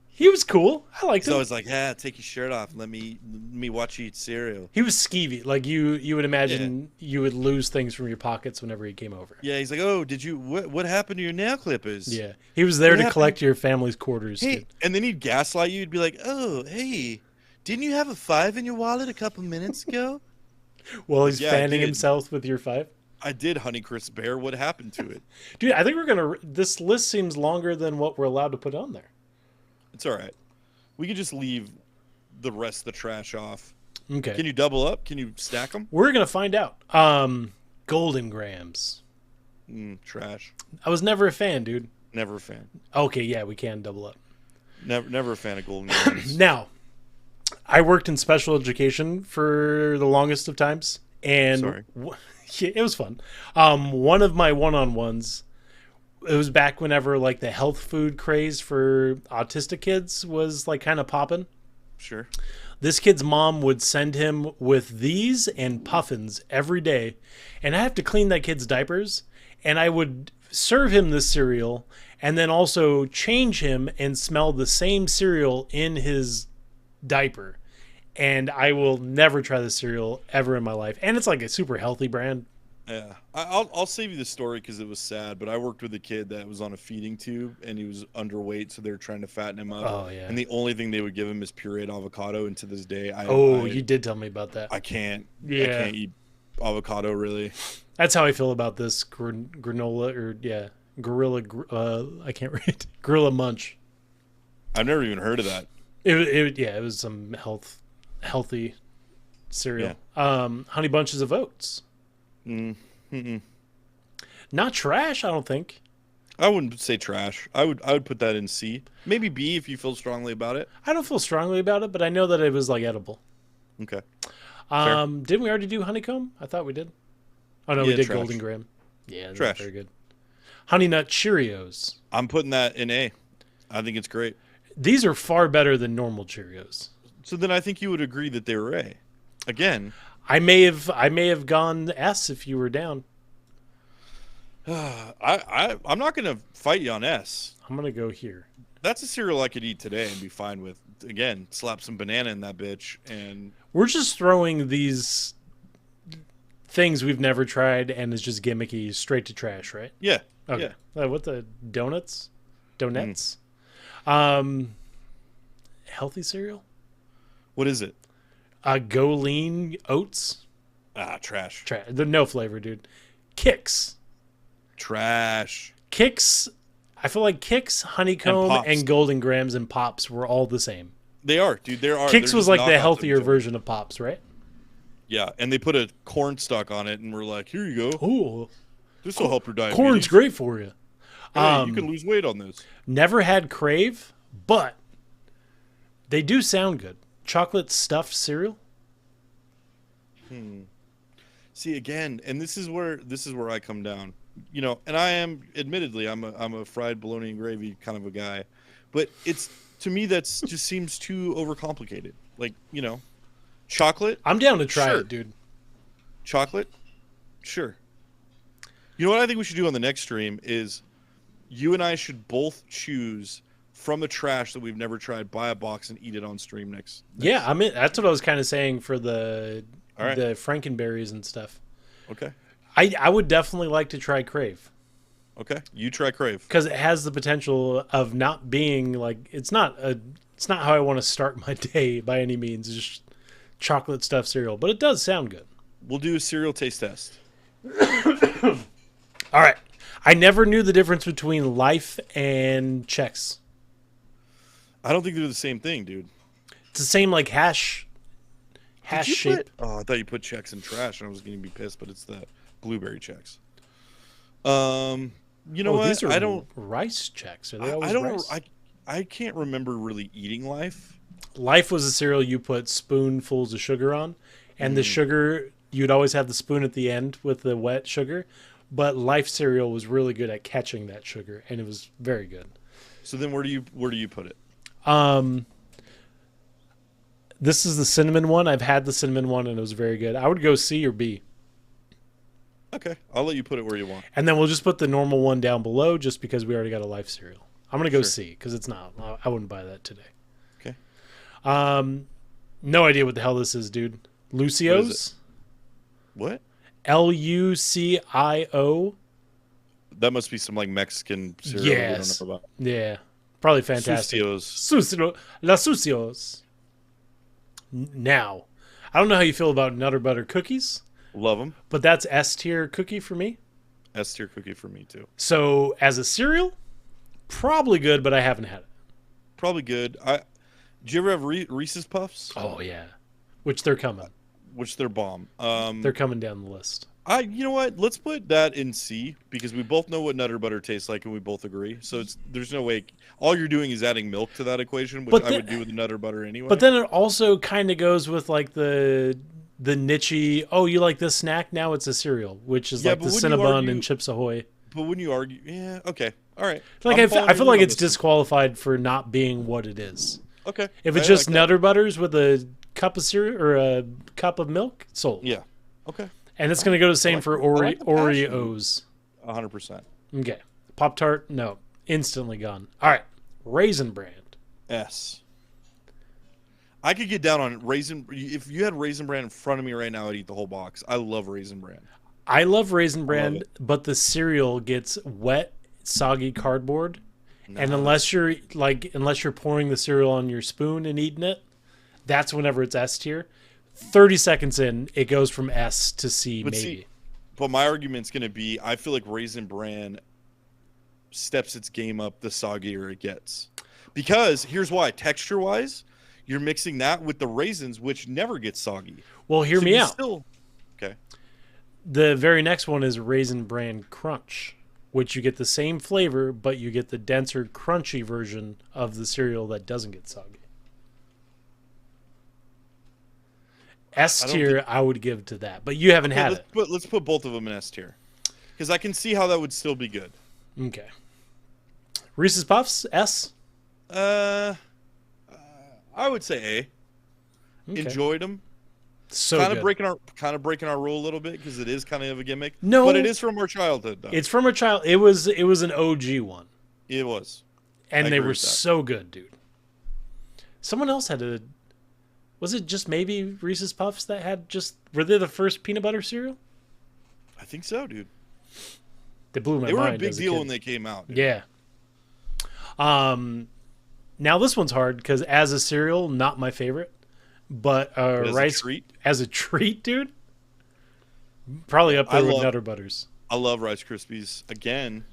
He was cool. I liked him. So I was like, "Yeah, take your shirt off. Let me watch you eat cereal." He was skeevy. Like you would imagine you would lose things from your pockets whenever he came over. Yeah, he's like, "Oh, did you? What happened to your nail clippers?" Yeah, he was there to collect your family's quarters. Hey, dude. and then he'd gaslight you. He'd be like, "Oh, hey, didn't you have a $5 in your wallet a couple minutes ago?" Well, he's fanning himself with your $5. I did, Honeycrisp Bear. What happened to it? Dude, I think this list seems longer than what we're allowed to put on there. It's all right. We could just leave the rest of the trash off. Okay. Can you double up? Can you stack them? We're going to find out. Golden Grams. Trash. I was never a fan, dude. Never a fan. Okay, yeah, we can double up. Never a fan of Golden Grams. Now, I worked in special education for the longest of times. And Sorry. Yeah, it was fun. One of my one-on-ones, it was back whenever like the health food craze for autistic kids was like kind of popping. Sure. This kid's mom would send him with these and puffins every day, and I have to clean that kid's diapers, and I would serve him this cereal and then also change him and smell the same cereal in his diaper. And I will never try this cereal ever in my life. And it's like a super healthy brand. Yeah. I'll save you the story because it was sad, but I worked with a kid that was on a feeding tube and he was underweight, so they were trying to fatten him up. Oh, yeah. And the only thing they would give him is pureed avocado, and to this day, you did tell me about that. I can't. Yeah. I can't eat avocado, really. That's how I feel about this granola, or gorilla, I can't read, Gorilla Munch. I've never even heard of that. It was some healthy cereal. Yeah. Honey Bunches of Oats. Not trash, I don't think. I wouldn't say trash. I would put that in C. Maybe B if you feel strongly about it. I don't feel strongly about it, but I know that it was like edible. Okay. Didn't we already do honeycomb? I thought we did. Oh no, we did trash. Golden Graham. Yeah, trash. Very good. Honey Nut Cheerios. I'm putting that in A. I think it's great. These are far better than normal Cheerios. So then I think you would agree that they were A. Again, I may have gone S if you were down. I'm not going to fight you on S. I'm going to go here. That's a cereal I could eat today and be fine with. Again, slap some banana in that bitch, and we're just throwing these things we've never tried and is just gimmicky straight to trash, right? Yeah. Okay. Yeah. What the donuts? Healthy cereal? What is it? Go Lean Oats. Trash. They're no flavor, dude. Kicks. Trash. Kicks. I feel like Kicks, Honeycomb, and Golden Grams and Pops were all the same. They are, dude. There are. Kicks was like the healthier version of Pops, right? Yeah, and they put a corn stalk on it, and we're like, here you go. Oh, This will help your diabetes. corn's great for you. Hey, you can lose weight on this. Never had Crave, but they do sound good. Chocolate stuffed cereal. See, again, and this is where I come down. You know, and I am admittedly I'm a fried bologna and gravy kind of a guy, but it's to me that's just seems too overcomplicated. Like, you know, chocolate. I'm down to try Sure. it, dude. Chocolate, sure. You know what I think we should do on the next stream is you and I should both choose from the trash that we've never tried, buy a box and eat it on stream next. Yeah, I mean that's what I was kind of saying for the All right. the Frankenberries and stuff. Okay. I would definitely like to try Crave Okay. You try Crave. because it has the potential of not being like it's not how I want to start my day by any means. It's just chocolate stuffed cereal, but it does sound good. We'll do a cereal taste test. All right. I never knew the difference between Life and Chex. I don't think they're the same thing, dude. It's the same like hash Did you shape. Oh, I thought you put Chex in trash, and I was going to be pissed, but it's the blueberry Chex. You know what? These are I don't. rice Chex. Are they always I don't. rice? I can't remember really eating Life. Life was a cereal you put spoonfuls of sugar on, and the sugar you'd always have the spoon at the end with the wet sugar. But Life cereal was really good at catching that sugar, and it was very good. So then, where do you put it? This is the cinnamon one. I've had the cinnamon one, and it was very good. I would go C or B, Okay, I'll let you put it where you want. and then we'll just put the normal one down below, just because we already got a Life cereal. I'm gonna go Sure. C because it's not. I wouldn't buy that today. Okay. No idea what the hell this is, dude. Lucio's. What? Lucio. That must be some like Mexican cereal Yes. we don't know about. Yeah, probably fantastic. Sucios. La Sucios. Now, I don't know how you feel about Nutter Butter cookies, Love them. but that's S tier cookie for me. S tier cookie for me too. So as a cereal, probably good, but I haven't had it. Probably good. Do you ever have Reese's Puffs? Oh yeah, which they're coming. Which they're bomb. They're coming down the list. You know what? Let's put that in C because we both know what Nutter Butter tastes like and we both agree. So there's no way. All you're doing is adding milk to that equation, which I would do with the Nutter Butter anyway. But then it also kind of goes with like the niche-y, oh, you like this snack? Now it's a cereal, which is Yeah, like but the wouldn't you Cinnabon argue- and Chips Ahoy. But wouldn't you argue? Yeah. Okay. All right. Like I'm I following feel you like on it's this one. disqualified for not being what it is. Okay. If it's I just like that. Nutter Butters with a cup of cereal or a cup of milk, sold. Yeah. Okay. And it's going to go the same like- for I like the passion. Oreos. 100%. Okay. Pop-Tart, no. Instantly gone. All right. Raisin Bran. S. I could get down on Raisin. If you had Raisin Bran in front of me right now, I'd eat the whole box. I love Raisin Bran. I love Raisin Bran, it. but the cereal gets wet, soggy cardboard. And No. unless you're pouring the cereal on your spoon and eating it, that's whenever it's S tier. 30 seconds in, it goes from S to C, But maybe. see, but my argument's going to be I feel like Raisin Bran steps its game up the soggier it gets. Because here's why. Texture-wise, you're mixing that with the raisins, which never get soggy. Well, hear So me you out. Okay. The very next one is Raisin Bran Crunch, which you get the same flavor, but you get the denser, crunchy version of the cereal that doesn't get soggy. S tier, I would give to that, but you haven't had it. Let's put both of them in S tier. Because I can see how that would still be good. Okay. Reese's Puffs, S. I would say A. Okay. Enjoyed them. So kind of good. breaking our rule a little bit because it is kind of a gimmick. No. But it is from our childhood, though. It's from a child. It was an OG one, It was. and I they agree were with that. so good, dude. Someone else had a. Was it just maybe Reese's Puffs that had just? Were they the first peanut butter cereal? I think so, dude. They blew my They mind. were a big as deal kid. when they came out. Dude. Yeah. Now this one's hard because as a cereal, not my favorite, but But as rice a treat, as a treat, dude. Probably up there I with love- Nutter Butters. I love Rice Krispies.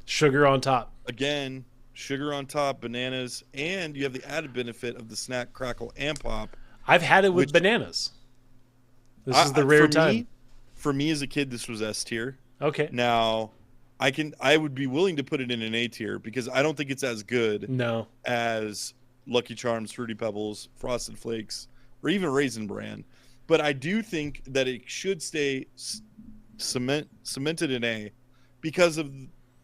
Sugar on top. Again, sugar on top, bananas, and you have the added benefit of the snack, crackle, and pop. I've had it with Which- bananas. This is the rare time. For me as a kid, this was S tier. Okay. Now, I would be willing to put it in an A tier because I don't think it's as good No. as Lucky Charms, Fruity Pebbles, Frosted Flakes, or even Raisin Bran. But I do think that it should stay cemented in A because of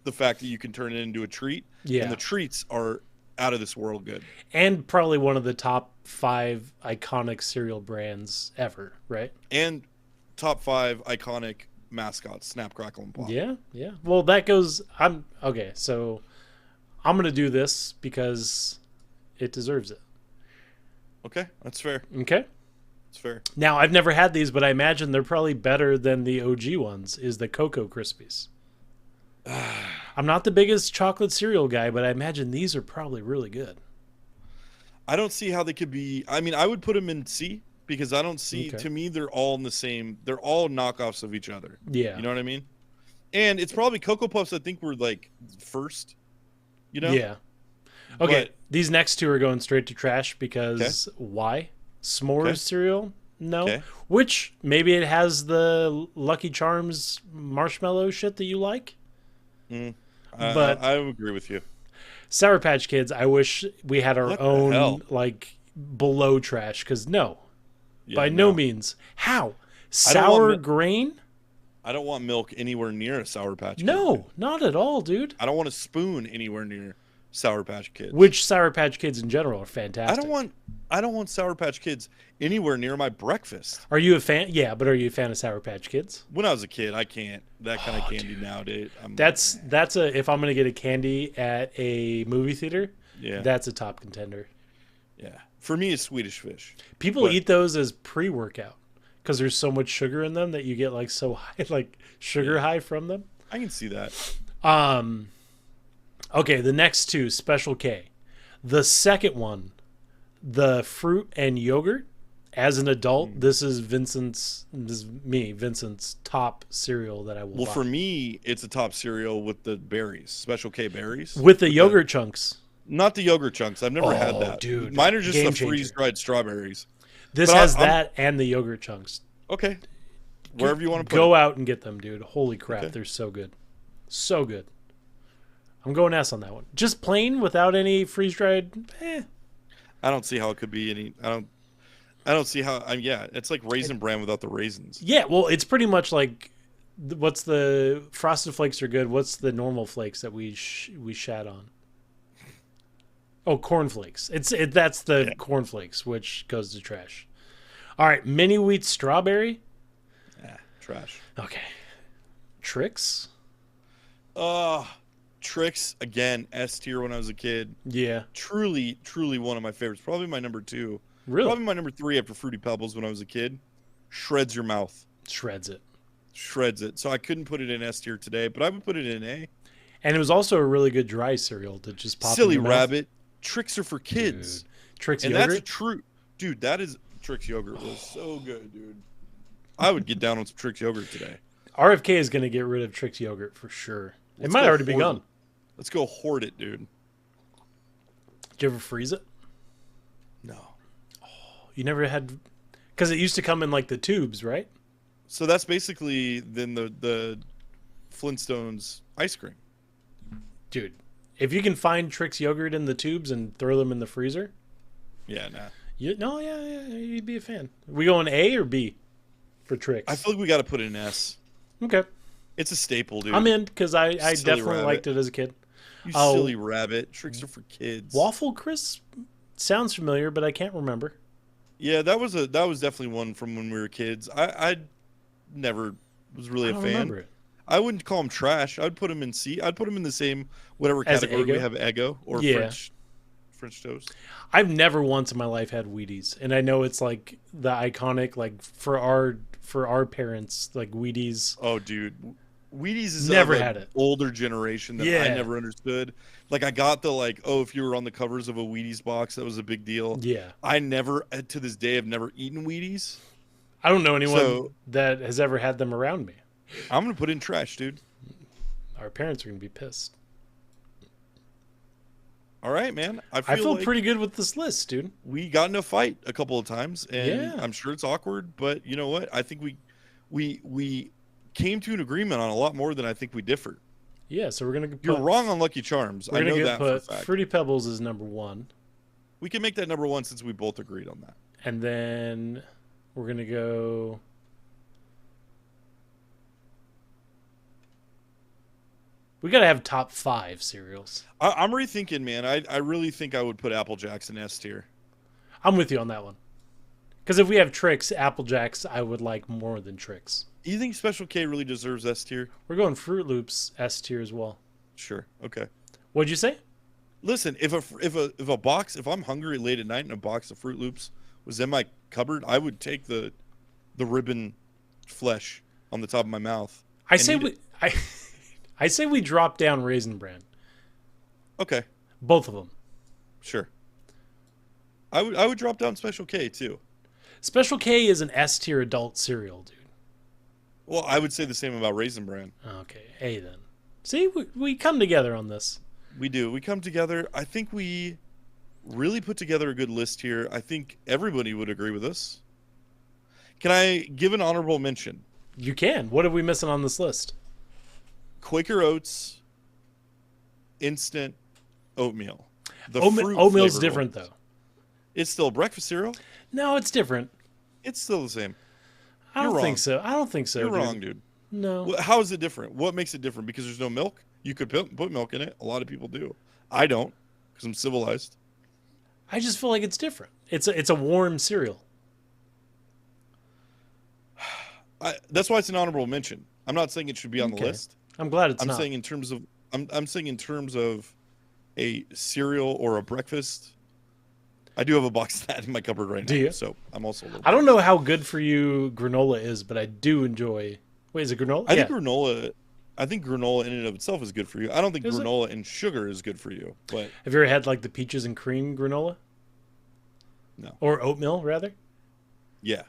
the fact that you can turn it into a treat. Yeah. And the treats are out of this world good. And probably one of the top 5 iconic cereal brands ever, right? And top 5 iconic mascots, Snap, Crackle, and Pop. Yeah, yeah. Well, that goes. So I'm gonna do this because it deserves it. Okay, that's fair. Okay. That's fair. Now I've never had these, but I imagine they're probably better than the OG ones. Is the Cocoa Krispies? I'm not the biggest chocolate cereal guy, but I imagine these are probably really good. I don't see how they could be. I mean, I would put them in C because I don't see. Okay. To me, they're all in the same. They're all knockoffs of each other. Yeah. You know what I mean? And it's probably Cocoa Puffs. I think were like first. You know? Yeah. Okay. But, these next two are going straight to trash because why? S'mores cereal? No. Okay. Which maybe it has the Lucky Charms marshmallow shit that you like. But I agree with you. Sour Patch Kids, I wish we had our What the hell? own like below trash because by no means. How? Sour grain? I don't want milk anywhere near a Sour Patch Kid. No, not at all, dude. I don't want a spoon anywhere near Sour Patch Kids. Which Sour Patch Kids in general are fantastic. I don't want Sour Patch Kids anywhere near my breakfast. Are you a fan? Yeah, but are you a fan of Sour Patch Kids? When I was a kid, I can't. That kind of candy nowadays. That's if I'm gonna get a candy at a movie theater, that's a top contender. Yeah. For me, it's Swedish Fish. People eat those as pre-workout because there's so much sugar in them that you get like so high, like sugar high from them. I can see that. Okay, the next two, Special K. The second one, the fruit and yogurt. As an adult, this is Vincent's top cereal that I will buy. For me, it's a top cereal with the berries, Special K berries. With the yogurt chunks. Not the yogurt chunks. I've never had that. Dude, mine are just game the changer. freeze-dried strawberries. This has that and the yogurt chunks. Okay. Wherever you want to put Go it. out and get them, dude. Holy crap, they're so good. So good. I'm going S on that one. Just plain without any freeze-dried. I don't see how it could be any. I don't see how. It's like Raisin Bran without the raisins. Yeah, well, it's pretty much like what's the Frosted Flakes are good. What's the normal flakes that we shat on? Oh, Corn Flakes. That's the Corn Flakes, which goes to trash. All right, mini wheat strawberry. Trash. Okay. Tricks. Tricks again. S tier when I was a kid. Yeah. Truly one of my favorites. Probably my number 2. Really? Probably my number 3 after Fruity Pebbles when I was a kid. Shreds your mouth. Shreds it. So I couldn't put it in S tier today, but I would put it in A. And it was also a really good dry cereal to just pop Silly in your Rabbit. Tricks are for kids. Dude. Tricks and yogurt. That's a true. Dude, that is Tricks yogurt was so good, dude. I would get down on some Tricks yogurt today. RFK is going to get rid of Tricks yogurt for sure. It might already be gone. Let's go hoard it, dude. Did you ever freeze it? No. Oh, you never had, because it used to come in like the tubes, right? So that's basically then the Flintstones ice cream. Dude, if you can find Trix yogurt in the tubes and throw them in the freezer. Yeah, nah. You'd be a fan. Are we going A or B for Trix? I feel like we got to put it in S. Okay. It's a staple, dude. I'm in because I definitely liked it as a kid. You silly rabbit. Tricks are for kids. Waffle Crisp sounds familiar, but I can't remember. Yeah, that was definitely one from when we were kids. I never was really a fan. Remember it. I wouldn't call them trash. I'd put them in C. I'd put them in the same whatever category we have Eggo or French toast. I've never once in my life had Wheaties, and I know it's like the iconic, like for our parents, like Wheaties. Oh, dude, Wheaties is never of had it. Older generation that I never understood. Like I got the if you were on the covers of a Wheaties box, that was a big deal. Yeah, I never to this day have never eaten Wheaties. I don't know anyone that has ever had them around me. I'm gonna put in trash, dude. Our parents are gonna be pissed. All right, man. I feel like pretty good with this list, dude. we got in a fight a couple of times, and Yeah. I'm sure it's awkward, but you know what? I think we came to an agreement on a lot more than I think we differed. Yeah, so we're gonna You're wrong on Lucky Charms. I know that for a fact. Fruity Pebbles is number 1, We can make that number 1 since we both agreed on that. and then we're gonna go. We gotta have top 5 cereals. I'm rethinking, man. I really think I would put Apple Jacks in S tier. I'm with you on that one. Because if we have Trix, Apple Jacks, I would like more than Trix. You think Special K really deserves S tier? We're going Fruit Loops S tier as well. Sure. Okay. What'd you say? Listen, if a box, if I'm hungry late at night and a box of Fruit Loops was in my cupboard, I would take the ribbon flesh on the top of my mouth. I say we drop down Raisin Bran. Okay. Both of them. Sure. I would drop down Special K too. Special K is an S tier adult cereal, dude. Well, I would say the same about Raisin Bran. Okay, A then. See, we come together on this. We do. We come together. I think we really put together a good list here. I think everybody would agree with us. Can I give an honorable mention? You can. What are we missing on this list? Quaker Oats instant oatmeal. The Oatmeal's different, though. It's still a breakfast cereal. No, it's different. It's still the same. I don't think so. I don't think so. You're wrong, dude. No. How is it different? What makes it different? Because there's no milk? You could put milk in it. A lot of people do. I don't, because I'm civilized. I just feel like it's different. It's a warm cereal. That's why it's an honorable mention. I'm not saying it should be on the list. I'm glad it's not. I'm saying in terms of a cereal or a breakfast. I do have a box of that in my cupboard right now. Do you? So I'm also a little I don't know how good for you granola is, but I do enjoy. Wait, is it granola? I think granola in and of itself is good for you. I don't think Is it? granola and sugar is good for you. But Have you ever had like the peaches and cream granola? No. Or oatmeal, rather? yeah,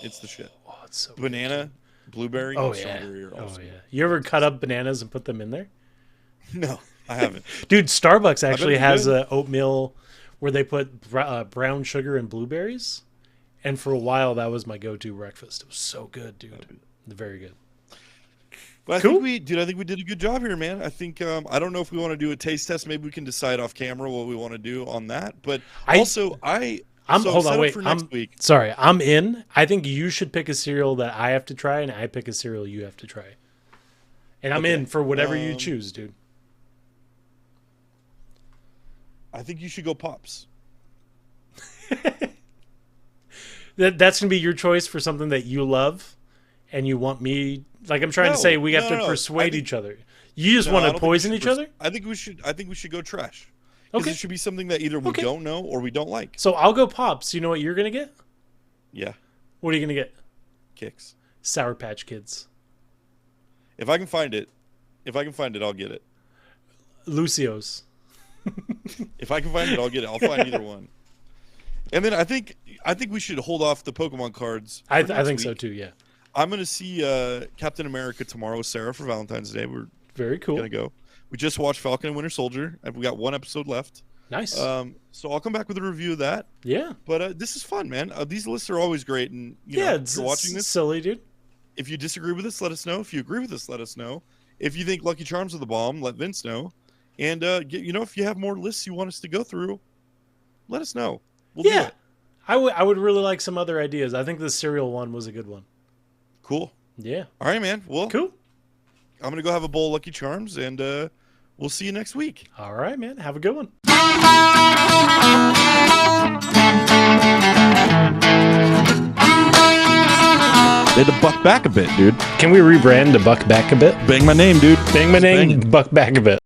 it's the shit. Oh, it's so Banana, blueberry, Oh and yeah. strawberry are Oh also yeah. You ever cut up bananas and put them in there? No, I haven't. Dude, Starbucks actually it's has good. a oatmeal where they put brown sugar and blueberries, and for a while that was my go-to breakfast. It was so good, dude. Very good. But I Cool. think we did a good job here, man. I think I don't know if we want to do a taste test. Maybe we can decide off camera what we want to do on that. But Hold on, wait. For next week. Sorry, I'm in. I think you should pick a cereal that I have to try, and I pick a cereal you have to try. And I'm in for whatever you choose, dude. I think you should go Pops. That's gonna be your choice for something that you love, and you want me. Like I'm trying to say, we have to persuade each other. You just want to poison each other. I think we should go trash. Because Okay. it should be something that either we don't know or we don't like. So I'll go Pops. You know what you're gonna get? Yeah, What are you gonna get? Kicks. Sour Patch Kids. If I can find it, I'll get it. Lucio's. If I can find it, I'll get it. I'll find either one. And then I think we should hold off the Pokemon cards. I for next think so week. too. Yeah. I'm gonna see Captain America tomorrow with Sarah for Valentine's Day. We're Very cool. gonna go. We just watched Falcon and Winter Soldier, and we got one episode left. Nice. So I'll come back with a review of that. Yeah. But this is fun, man. These lists are always great, and It's if you're watching this, silly, dude. if you disagree with us, let us know. If you agree with us, let us know. If you think Lucky Charms are the bomb, let Vince know. And if you have more lists you want us to go through, let us know. We'll do it. I would really like some other ideas. I think the cereal one was a good one. Cool. Yeah. All right, man. Well, Cool. I'm gonna go have a bowl of Lucky Charms, and we'll see you next week. All right, man. Have a good one. They had to buck back a bit, dude. Can we rebrand to Buck Back a bit? Bang my name, dude. Bang my name, Buck Back a bit.